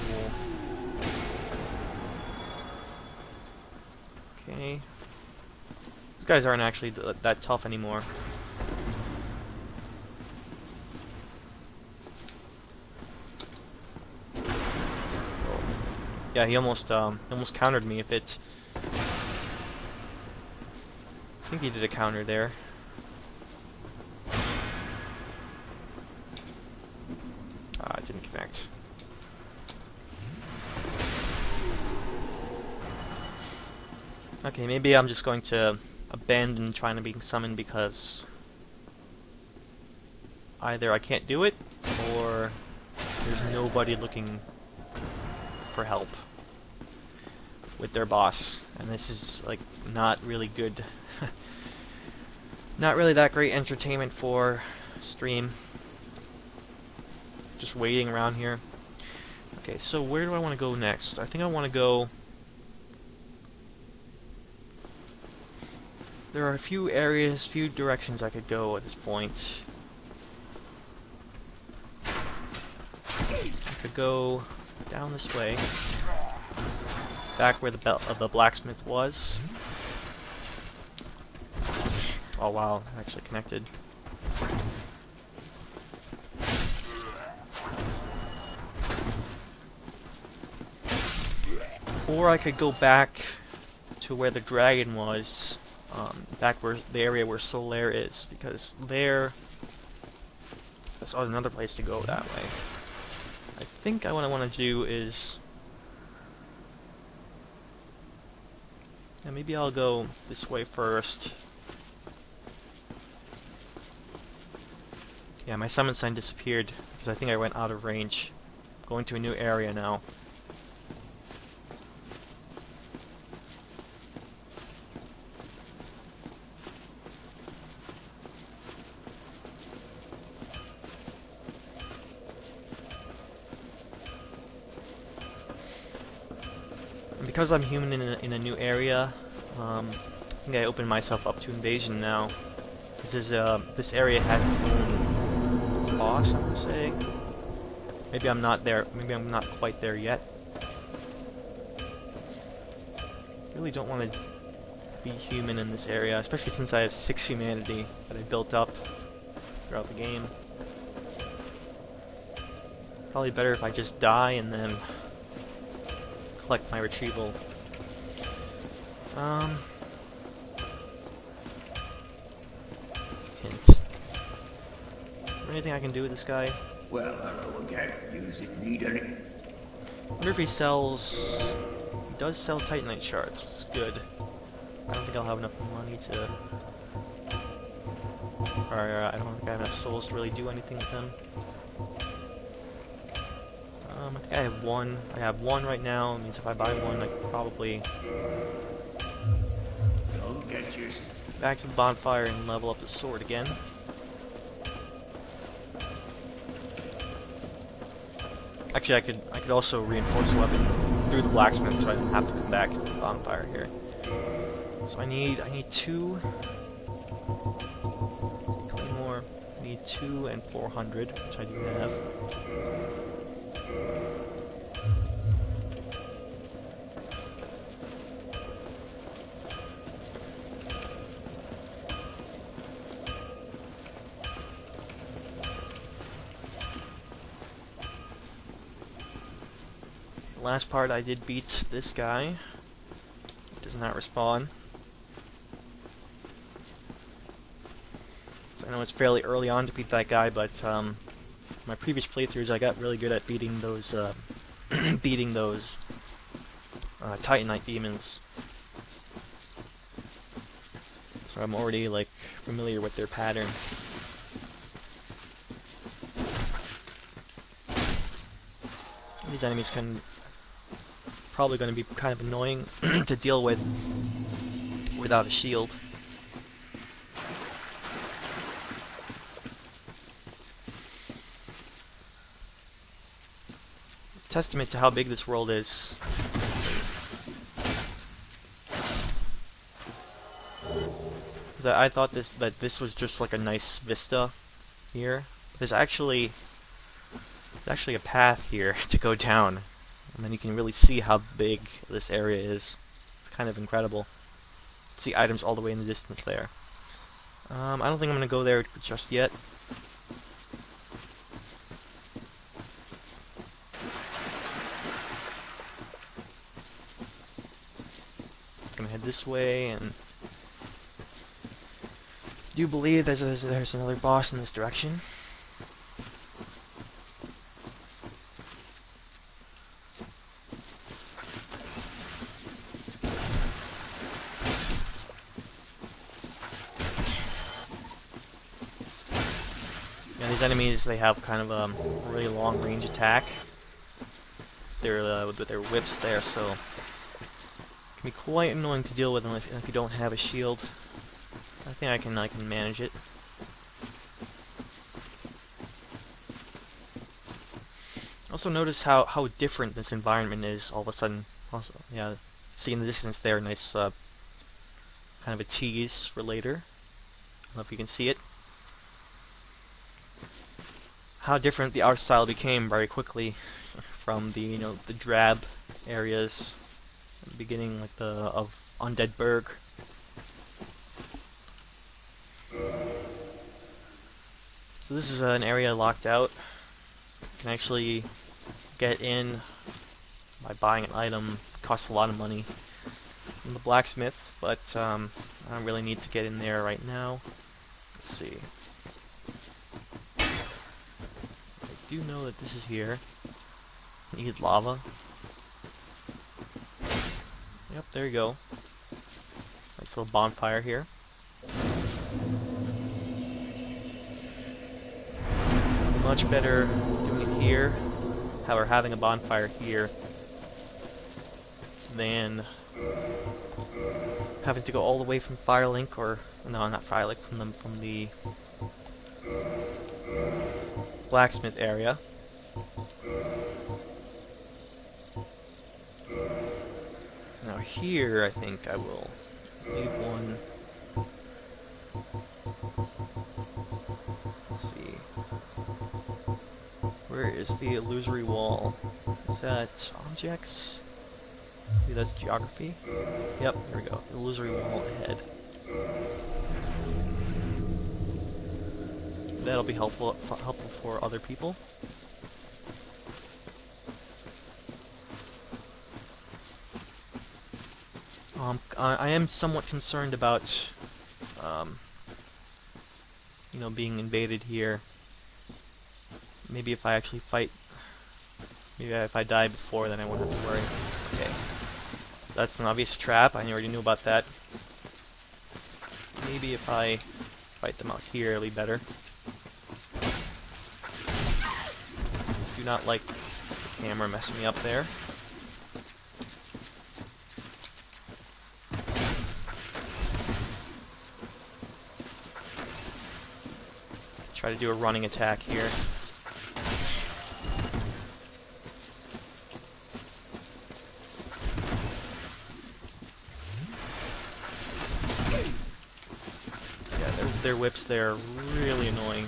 rule. Okay. These guys aren't actually that tough anymore. Yeah, he almost countered me. I think he did a counter there. It didn't connect. Okay, maybe I'm just going to abandon trying to be summoned because either I can't do it or there's nobody looking for help with their boss, and this is like not really good. Not really that great entertainment for stream. Just waiting around here. Okay, so where do I want to go next? I think I want to go... There are a few areas, few directions I could go at this point. I could go down this way, back where the blacksmith was. Oh wow, actually connected. Or I could go back to where the dragon was. Back where the area where Solaire is, because there's another place to go that way. I think what I want to do is... Yeah, maybe I'll go this way first. Yeah, my summon sign disappeared because I think I went out of range. Going to a new area now. Because I'm human in a new area, I think I opened myself up to invasion now. This area has its own boss, I would say. Maybe I'm not there. Maybe I'm not quite there yet. I really don't want to be human in this area, especially since I have 6 humanity that I built up throughout the game. Probably better if I just die and then collect my retrieval. Hint. Is there anything I can do with this guy? Well, hello again. Music need any? I wonder if he sells... He does sell Titanite shards, which is good. I don't think I'll have enough money to... Or I don't think I have enough souls to really do anything with him. I think I have one. I have one right now. It means if I buy one, I could probably... Don't get yours. Back to the bonfire and level up the sword again. Actually, I could also reinforce the weapon. through the blacksmith, so I don't have to come back to the bonfire here. So I need 2. 20 more. I need 2 and 400, which I do have. Last part I did beat this guy. Does not respawn. So I know it's fairly early on to beat that guy, but my previous playthroughs I got really good at beating those Titanite demons. So I'm already like familiar with their pattern. These enemies can probably going to be kind of annoying to deal with without a shield. Testament to how big this world is. I thought that this was just like a nice vista here. There's actually a path here to go down. And then you can really see how big this area is. It's kind of incredible. See items all the way in the distance there. I don't think I'm going to go there just yet. I'm going to head this way, and I do believe there's another boss in this direction. These enemies, they have kind of a really long range attack. They're with their whips there, so it can be quite annoying to deal with them if you don't have a shield. I think I can manage it. Also notice how different this environment is all of a sudden. Also, yeah, see in the distance there, nice kind of a tease for later. I don't know if you can see it. How different the art style became very quickly from the the drab areas at the beginning, like of Undead Burg. So this is an area locked out. You can actually get in by buying an item. It costs a lot of money from the blacksmith, but I don't really need to get in there right now. Let's see. I do know that this is here. Need lava. Yep, there you go. Nice little bonfire here. Much better doing it here, or having a bonfire here, than having to go all the way from Firelink, or no, not Firelink, from the blacksmith area. Now here, I think I will leave one. Let's see. Where is the illusory wall? Is that objects? Maybe that's geography? Yep, there we go. Illusory wall ahead. That'll be helpful for other people. I am somewhat concerned about, being invaded here. Maybe if I actually fight, maybe if I die before, then I won't have to worry. Okay, that's an obvious trap. I already knew about that. Maybe if I fight them out here, it'll be better. Do not like the camera messing me up there. Try to do a running attack here. their whips there. Really annoying.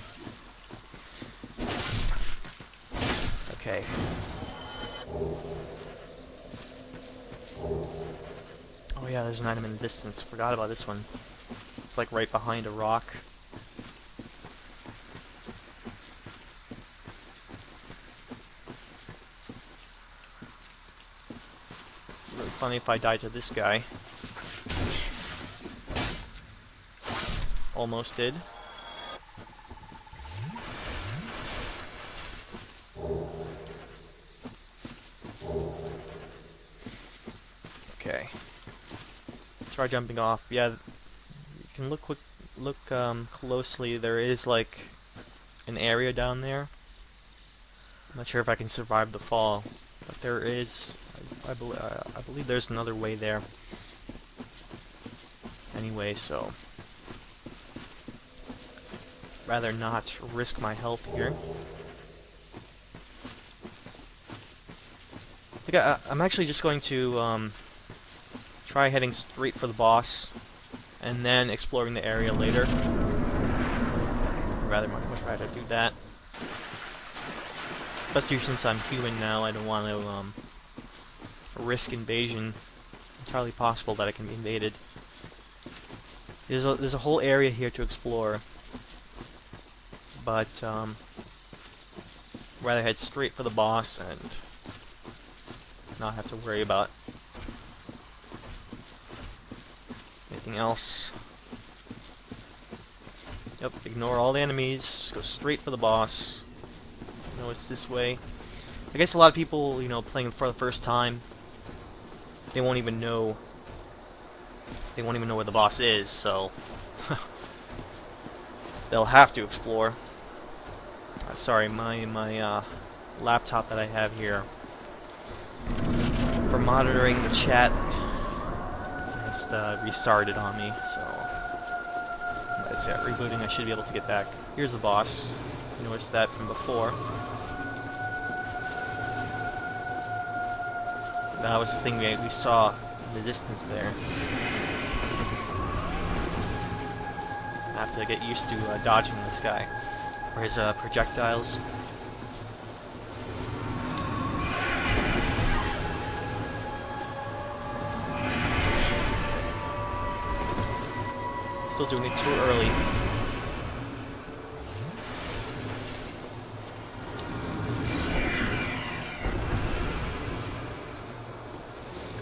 Okay. Oh yeah, there's an item in the distance. Forgot about this one. It's like right behind a rock. Really funny if I die to this guy. Almost did. Okay. Try jumping off. Yeah, you can look closely. There is like an area down there. I'm not sure if I can survive the fall, but there is. I believe there's another way there. Anyway, so rather not risk my health here. I think I'm actually just going to try heading straight for the boss, and then exploring the area later. I'd rather much rather do that. Especially since I'm human now, I don't want to risk invasion. It's entirely possible that I can be invaded. There's a whole area here to explore, but rather head straight for the boss and not have to worry about anything else. Yep, ignore all the enemies, just go straight for the boss. You know, it's this way. I guess a lot of people, you know, playing for the first time, they won't even know where the boss is, so they'll have to explore. Sorry, my laptop that I have here for monitoring the chat just restarted on me, so that's it. Rebooting, I should be able to get back. Here's the boss. You noticed that from before. That was the thing we saw in the distance there. I have to get used to dodging this guy or his projectiles. Still doing it too early.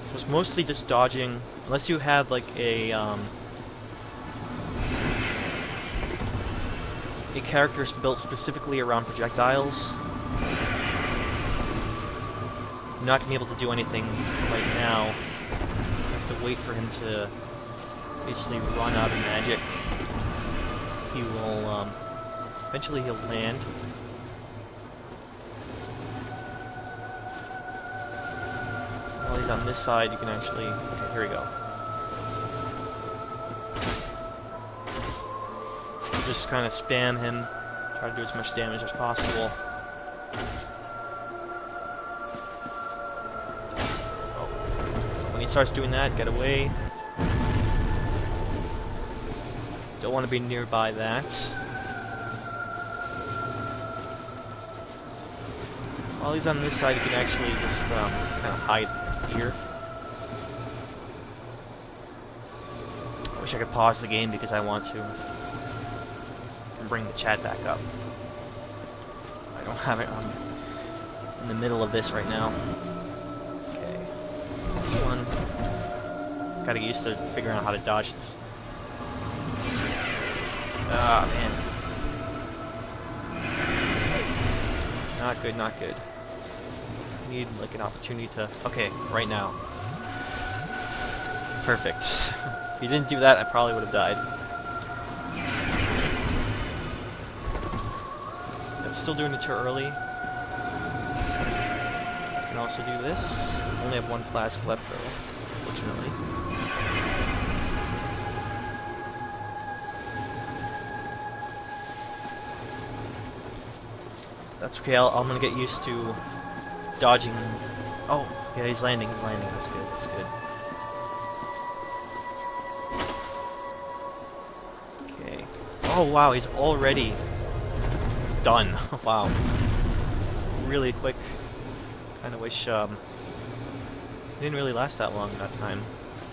So it's mostly just dodging, unless you have like a character built specifically around projectiles. You're not going to be able to do anything right now. You have to wait for him to basically run out of magic. He will, eventually he'll land. While he's on this side, you can actually... Okay, here we go. Just kind of spam him, try to do as much damage as possible. Oh. When he starts doing that, get away. Don't want to be nearby that. While he's on this side, you can actually just kind of hide here. I wish I could pause the game because I want to. And bring the chat back up. I don't have it on in the middle of this right now. Okay. This one. Gotta get used to figuring out how to dodge this. Ah, man. Not good, not good. Need, like, an opportunity to... Okay, right now. Perfect. If you didn't do that, I probably would have died. I'm still doing it too early. I can also do this. I only have one flask left, though, fortunately. That's okay, I'm gonna get used to dodging. Oh, yeah, he's landing, that's good, that's good. Okay. Oh wow, he's already done. Wow. Really quick. Kinda wish, it didn't really last that long that time.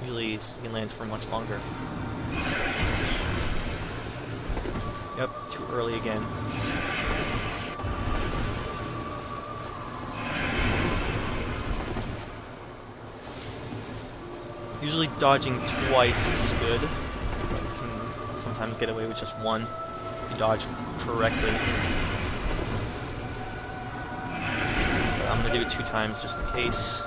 Usually he lands for much longer. Yep, too early again. Usually dodging twice is good. But you can sometimes get away with just one if you dodge correctly. But I'm gonna do it 2 times just in case.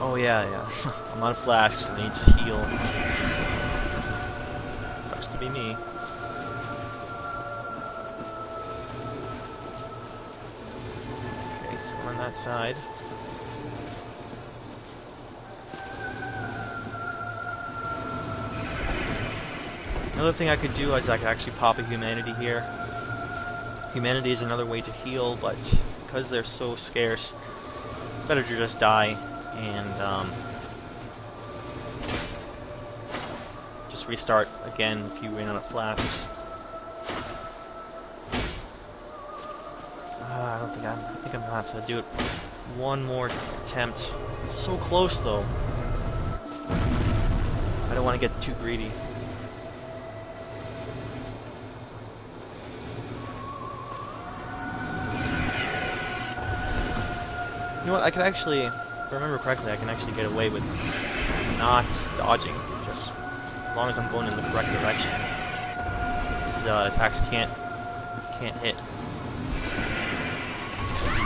Oh yeah. I'm out of flasks and I need to heal. Sucks to be me. Okay, so we're on that side. Another thing I could do is I could actually pop a humanity here. Humanity is another way to heal, but because they're so scarce, it's better to just die and just restart again if you ran out of flasks. I think I'm gonna have to do it one more attempt. So close though. I don't want to get too greedy. You know what, I could actually, if I remember correctly, I can actually get away with not dodging, just as long as I'm going in the correct direction. These attacks can't hit.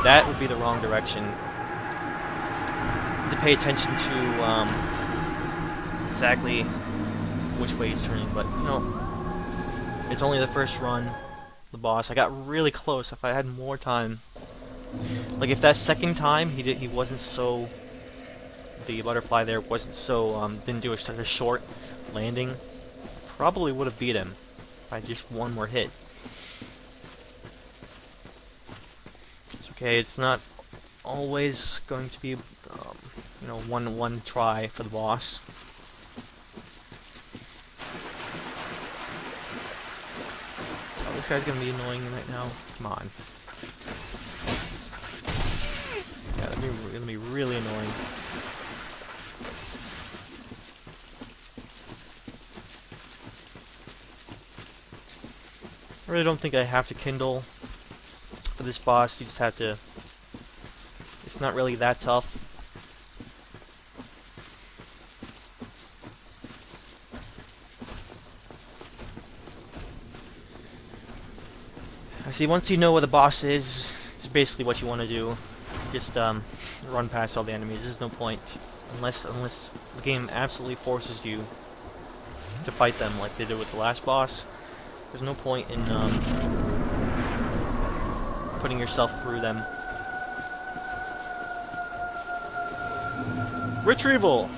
That would be the wrong direction. To pay attention to exactly which way he's turning, but you know, it's only the first run, the boss. I got really close. If I had more time. Like if that second time he wasn't so, the butterfly there wasn't so didn't do such a short landing, probably would have beat him by just one more hit. It's okay. It's not always going to be you know, one try for the boss. Oh, this guy's gonna be annoying right now. Come on. Yeah, that'd gonna be really annoying. I really don't think I have to kindle for this boss. You just have to. It's not really that tough. I see. Once you know where the boss is, it's basically what you want to do. Just run past all the enemies. There's no point unless the game absolutely forces you to fight them like they did with the last boss. There's no point in putting yourself through them. Retrieval!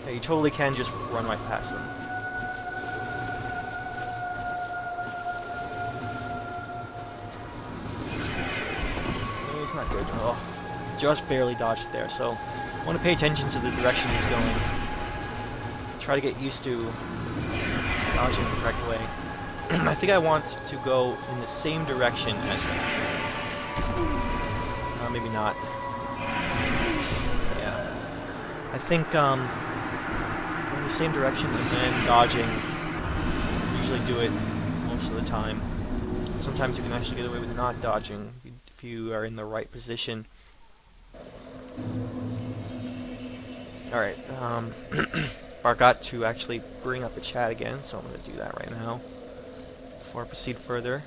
Yeah, you totally can just run right past them. No, it's not good. Oh, just barely dodged it there, so I want to pay attention to the direction he's going. Try to get used to dodging the correct way. I think I want to go in the same direction as him. Maybe not. Yeah. I think in the same direction and then dodging. Usually do it most of the time. Sometimes you can actually get away with not dodging if you are in the right position. Alright, forgot to actually bring up the chat again, so I'm going to do that right now before I proceed further.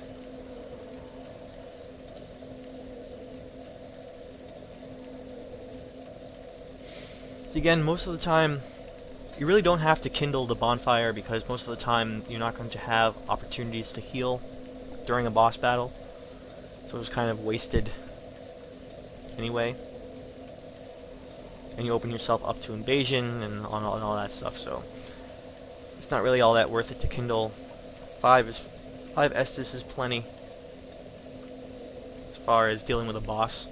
So again, most of the time, you really don't have to kindle the bonfire because most of the time you're not going to have opportunities to heal during a boss battle. So it's kind of wasted anyway. And you open yourself up to invasion and all that stuff, so it's not really all that worth it to kindle. 5 Estus is plenty as far as dealing with a boss.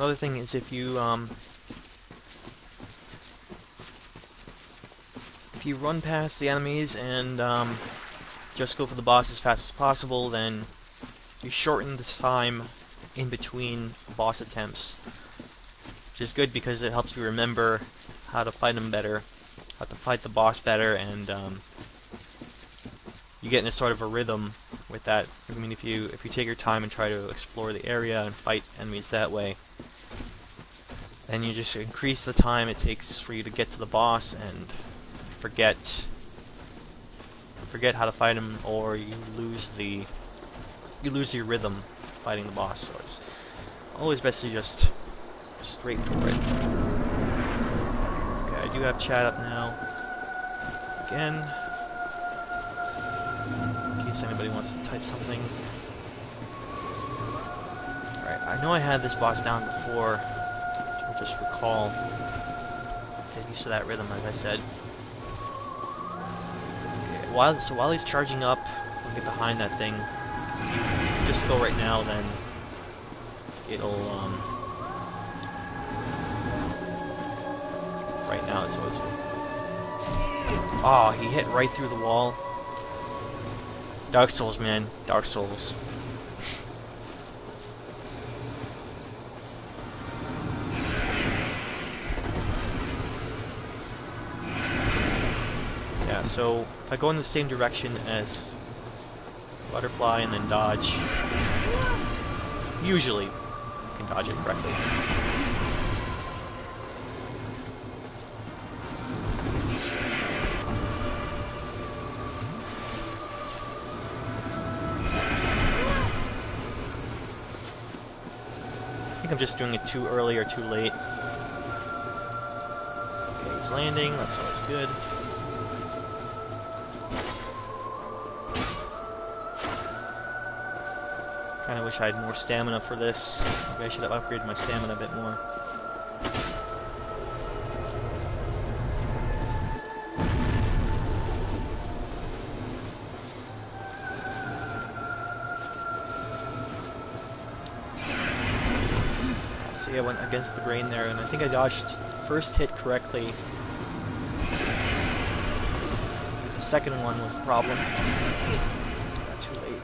another thing is if you run past the enemies and just go for the boss as fast as possible, then you shorten the time in between boss attempts, which is good because it helps you remember how to fight them better, how to fight the boss better, and you get in a sort of a rhythm with that. I mean, if you take your time and try to explore the area and fight enemies that way, then you just increase the time it takes for you to get to the boss and forget how to fight him, or you lose your rhythm fighting the boss. So it's always best to just straight for it. Okay, I do have chat up now. Again, in case anybody wants to type something. Alright, I know I had this boss down before. I'll just recall. Get used to that rhythm, as I said. Okay, while he's charging up, I'll get behind that thing. Just go right now, then it'll right now it's always. Oh, he hit right through the wall. Dark Souls, man. Dark Souls. Yeah, so if I go in the same direction as butterfly and then dodge, usually I can dodge it correctly. I think I'm just doing it too early or too late. Okay, he's landing, that's always good. Kinda wish I had more stamina for this. Maybe I should have upgraded my stamina a bit more. See, I went against the grain there, and I think I dodged first hit correctly. The second one was the problem. Got too late.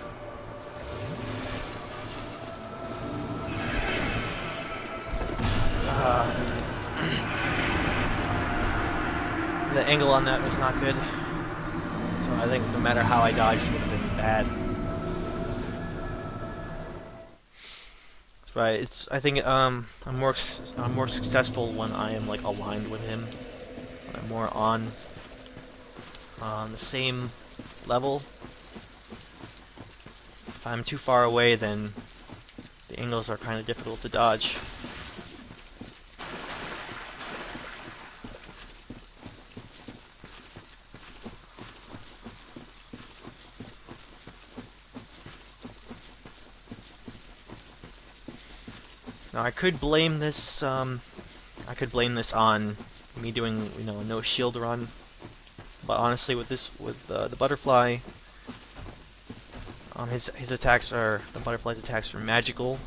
The angle on that was not good. So I think no matter how I dodged, it would have been bad. That's right. I think I'm more successful when I am like aligned with him. When I'm more on the same level. If I'm too far away, then the angles are kind of difficult to dodge. Now I could blame this. I could blame this on me doing, a no shield run. But honestly, with the butterfly, his attacks are the butterfly's attacks are magical,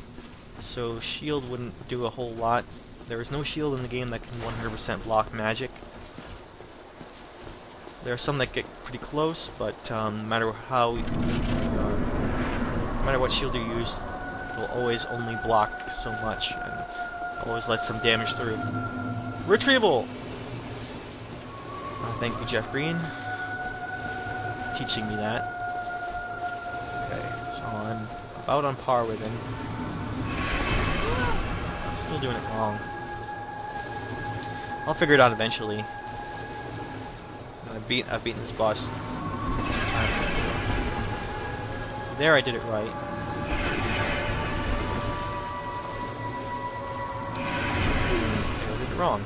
so shield wouldn't do a whole lot. There is no shield in the game that can 100% block magic. There are some that get pretty close, but no matter how, no matter what shield you use, will always only block so much and always let some damage through. Retrieval! Thank you, Jeff Green, teaching me that. Okay, so I'm about on par with him. Still doing it wrong. I'll figure it out eventually. I've beaten this boss. So there I did it right. Wrong.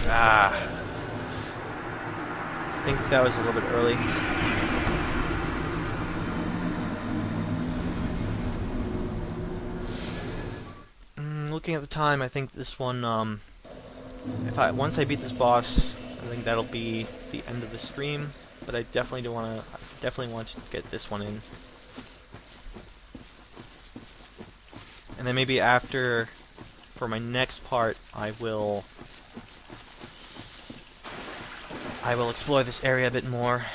Ah. I think that was a little bit early. Looking at the time, I think this one, once I beat this boss, I think that'll be the end of the stream. But I definitely want to get this one in. And then maybe after, for my next part, I will explore this area a bit more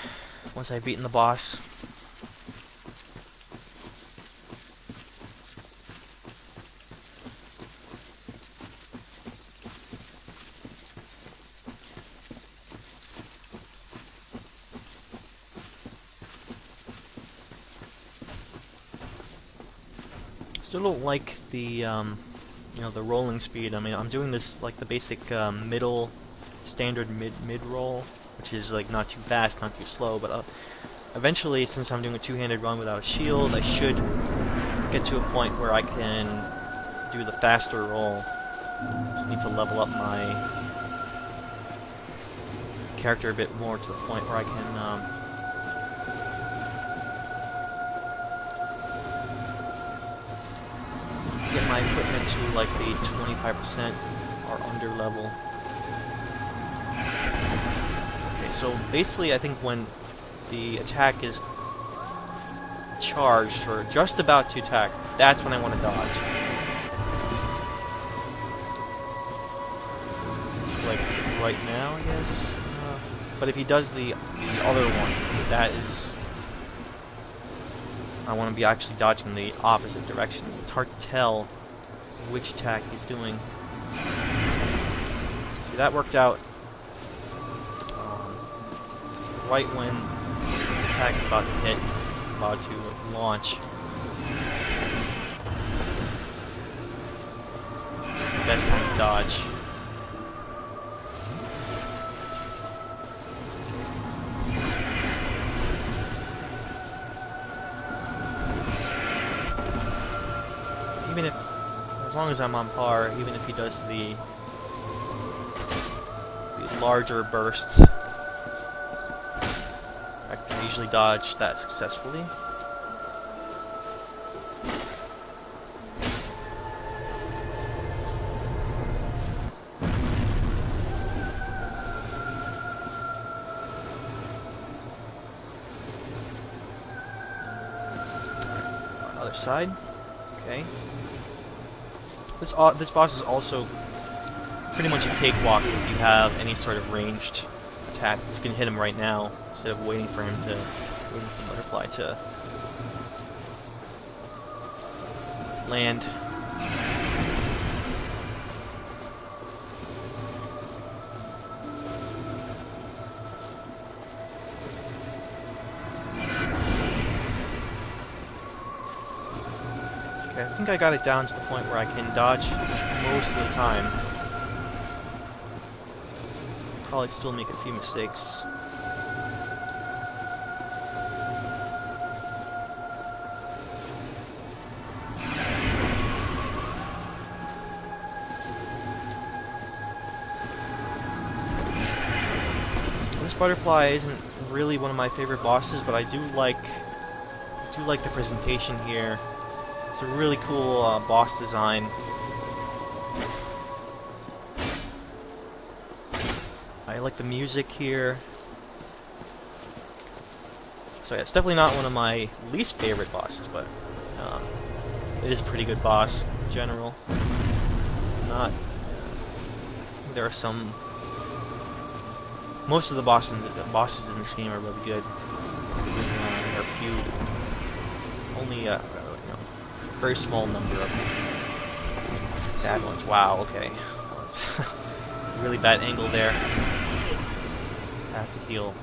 once I've beaten the boss. Still don't like the, you know, the rolling speed. I mean, I'm doing this like the basic middle, standard mid roll, which is like not too fast, not too slow. But eventually, since I'm doing a two-handed run without a shield, I should get to a point where I can do the faster roll. Just need to level up my character a bit more to the point where I can. Get my equipment to like the 25% or under level. Okay, so basically I think when the attack is charged or just about to attack, that's when I want to dodge. Like right now, I guess. But if he does the other one, that is... I want to be actually dodging the opposite direction. It's hard to tell which attack he's doing. See, that worked out right when the attack's about to hit, about to launch. It's the best time to dodge. Even if, as long as I'm on par, even if he does the larger bursts, I can usually dodge that successfully. Other side. Okay. This boss is also pretty much a cakewalk if you have any sort of ranged attack. You can hit him right now instead of waiting for the butterfly to land. Okay, I think I got it down to the point where I can dodge most of the time. Probably still make a few mistakes. This butterfly isn't really one of my favorite bosses, but I do like the presentation here. It's a really cool boss design. I like the music here. So yeah, it's definitely not one of my least favorite bosses, but it is a pretty good boss in general. Not. There are some. Most of the bosses in this game are really good. There are a few. Only very small number of bad ones. Wow. Okay. That was a really bad angle there. I have to heal.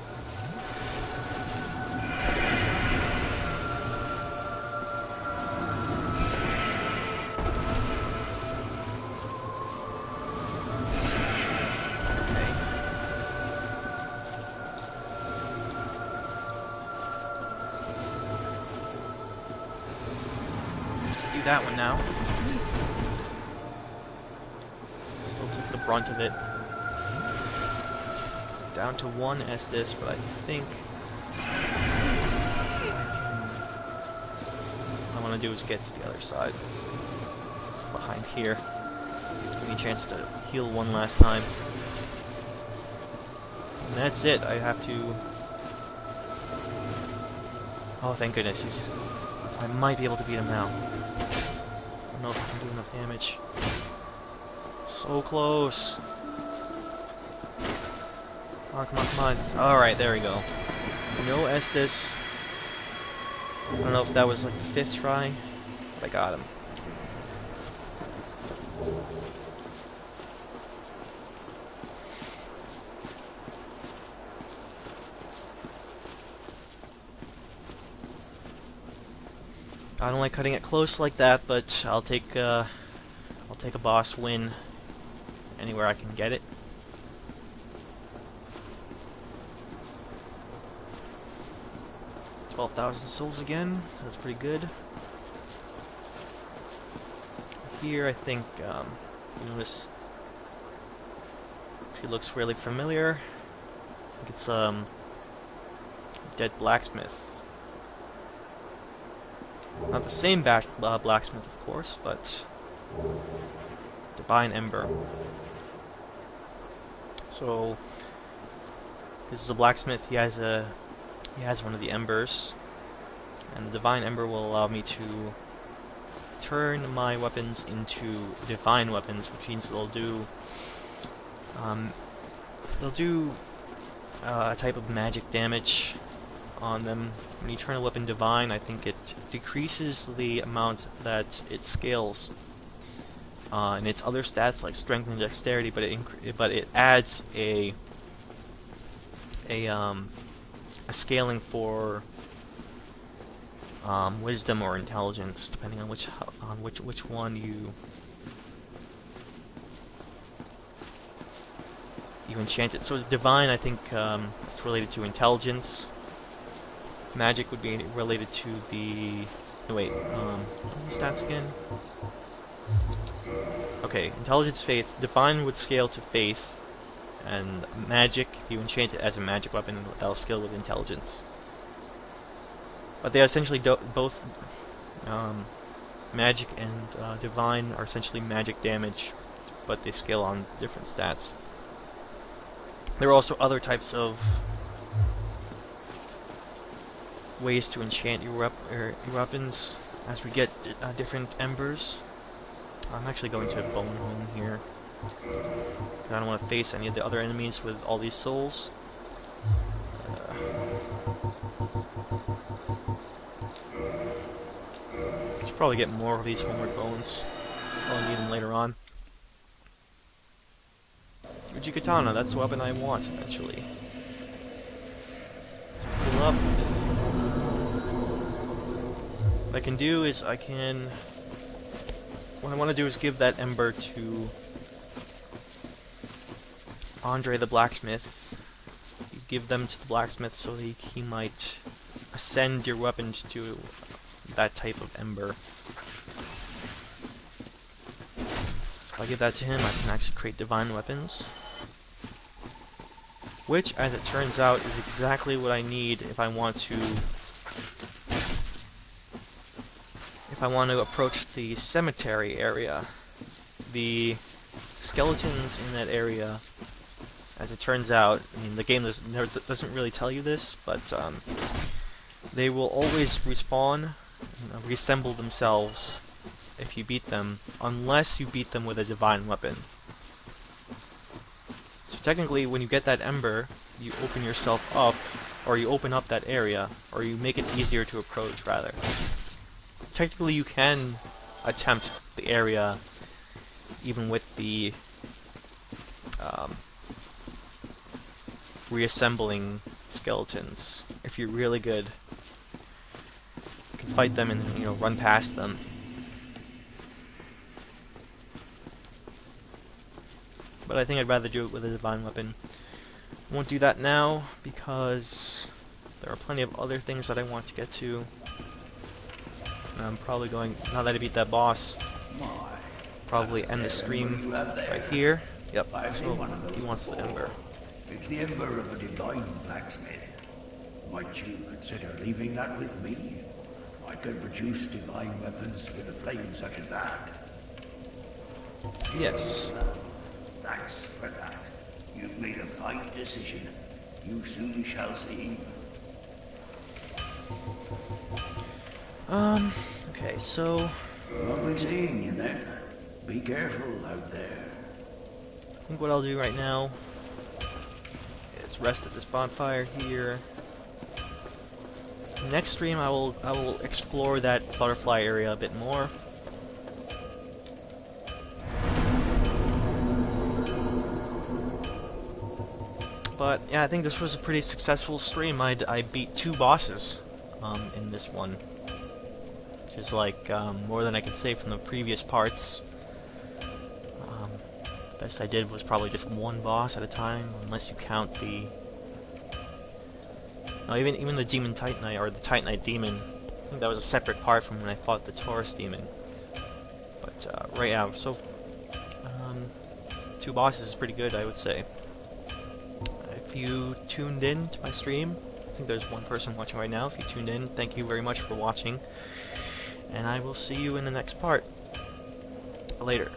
Do that one now. Still took the brunt of it. Down to one Estus, but I think what I want to do is get to the other side. Behind here. Give me a chance to heal one last time. And that's it. I have to... Oh, thank goodness. I might be able to beat him now. I'm know if I can do enough damage. So close. Oh, come on, come on. Alright, there we go. No Estes. I don't know if that was like the 5th try, but I got him. I don't like cutting it close like that, but I'll take a boss win anywhere I can get it. $12,000 souls again. That's pretty good. Here, I think you notice she looks really familiar. I think it's dead blacksmith. Not the same blacksmith, of course, but Divine Ember. So this is a blacksmith. He has one of the embers, and the Divine Ember will allow me to turn my weapons into divine weapons, which means they'll do a type of magic damage on them. When you turn a weapon divine, I think it decreases the amount that it scales in its other stats like strength and dexterity, but it adds a scaling for wisdom or intelligence, depending on which one you enchant it. So divine, I think it's related to intelligence. Magic would be related to the... No, wait, what are the stats again? Okay, intelligence, faith. Divine would scale to faith, and magic, if you enchant it as a magic weapon, that'll scale with intelligence. But they are essentially both magic and divine are essentially magic damage, but they scale on different stats. There are also other types of ways to enchant your weapons as we get different embers. I'm actually going to bone home here. I don't want to face any of the other enemies with all these souls. Should probably get more of these homeward bones. Probably need them later on. Uji Katana, that's the weapon I want eventually. Pull up. What I can do is what I want to do is give that ember to Andre the blacksmith. You give them to the blacksmith so that he might ascend your weapons to that type of ember. So if I give that to him, I can actually create divine weapons. Which, as it turns out, is exactly what I need if I want to approach the cemetery area. The skeletons in that area, as it turns out, I mean, the game doesn't really tell you this, but they will always respawn, reassemble themselves if you beat them, unless you beat them with a divine weapon. So technically, when you get that ember, you open yourself up, or you open up that area, or you make it easier to approach, rather. Technically, you can attempt the area even with the reassembling skeletons. If you're really good, you can fight them and, you know, run past them. But I think I'd rather do it with a divine weapon. I won't do that now because there are plenty of other things that I want to get to. And I'm probably going, now that I beat that boss, probably end the stream right here. Yep, so he wants the ember. It's the ember of a divine blacksmith. Might you consider leaving that with me? I can produce divine weapons with a flame such as that. Yes. Thanks for that. You've made a fine decision. You soon shall see. Okay, so Lovely seeing you then. Be careful out there. I think what I'll do right now is rest at this bonfire here. Next stream I will explore that butterfly area a bit more. But yeah, I think this was a pretty successful stream. I beat 2 bosses in this one, which is like more than I could say from the previous parts. Best I did was probably just 1 boss at a time, unless you count the... No, even the Demon Titanite, or the Titanite Demon. I think that was a separate part from when I fought the Taurus Demon. But right now, so 2 bosses is pretty good, I would say. If you tuned in to my stream, I think there's 1 person watching right now. If you tuned in, thank you very much for watching, and I will see you in the next part. Later.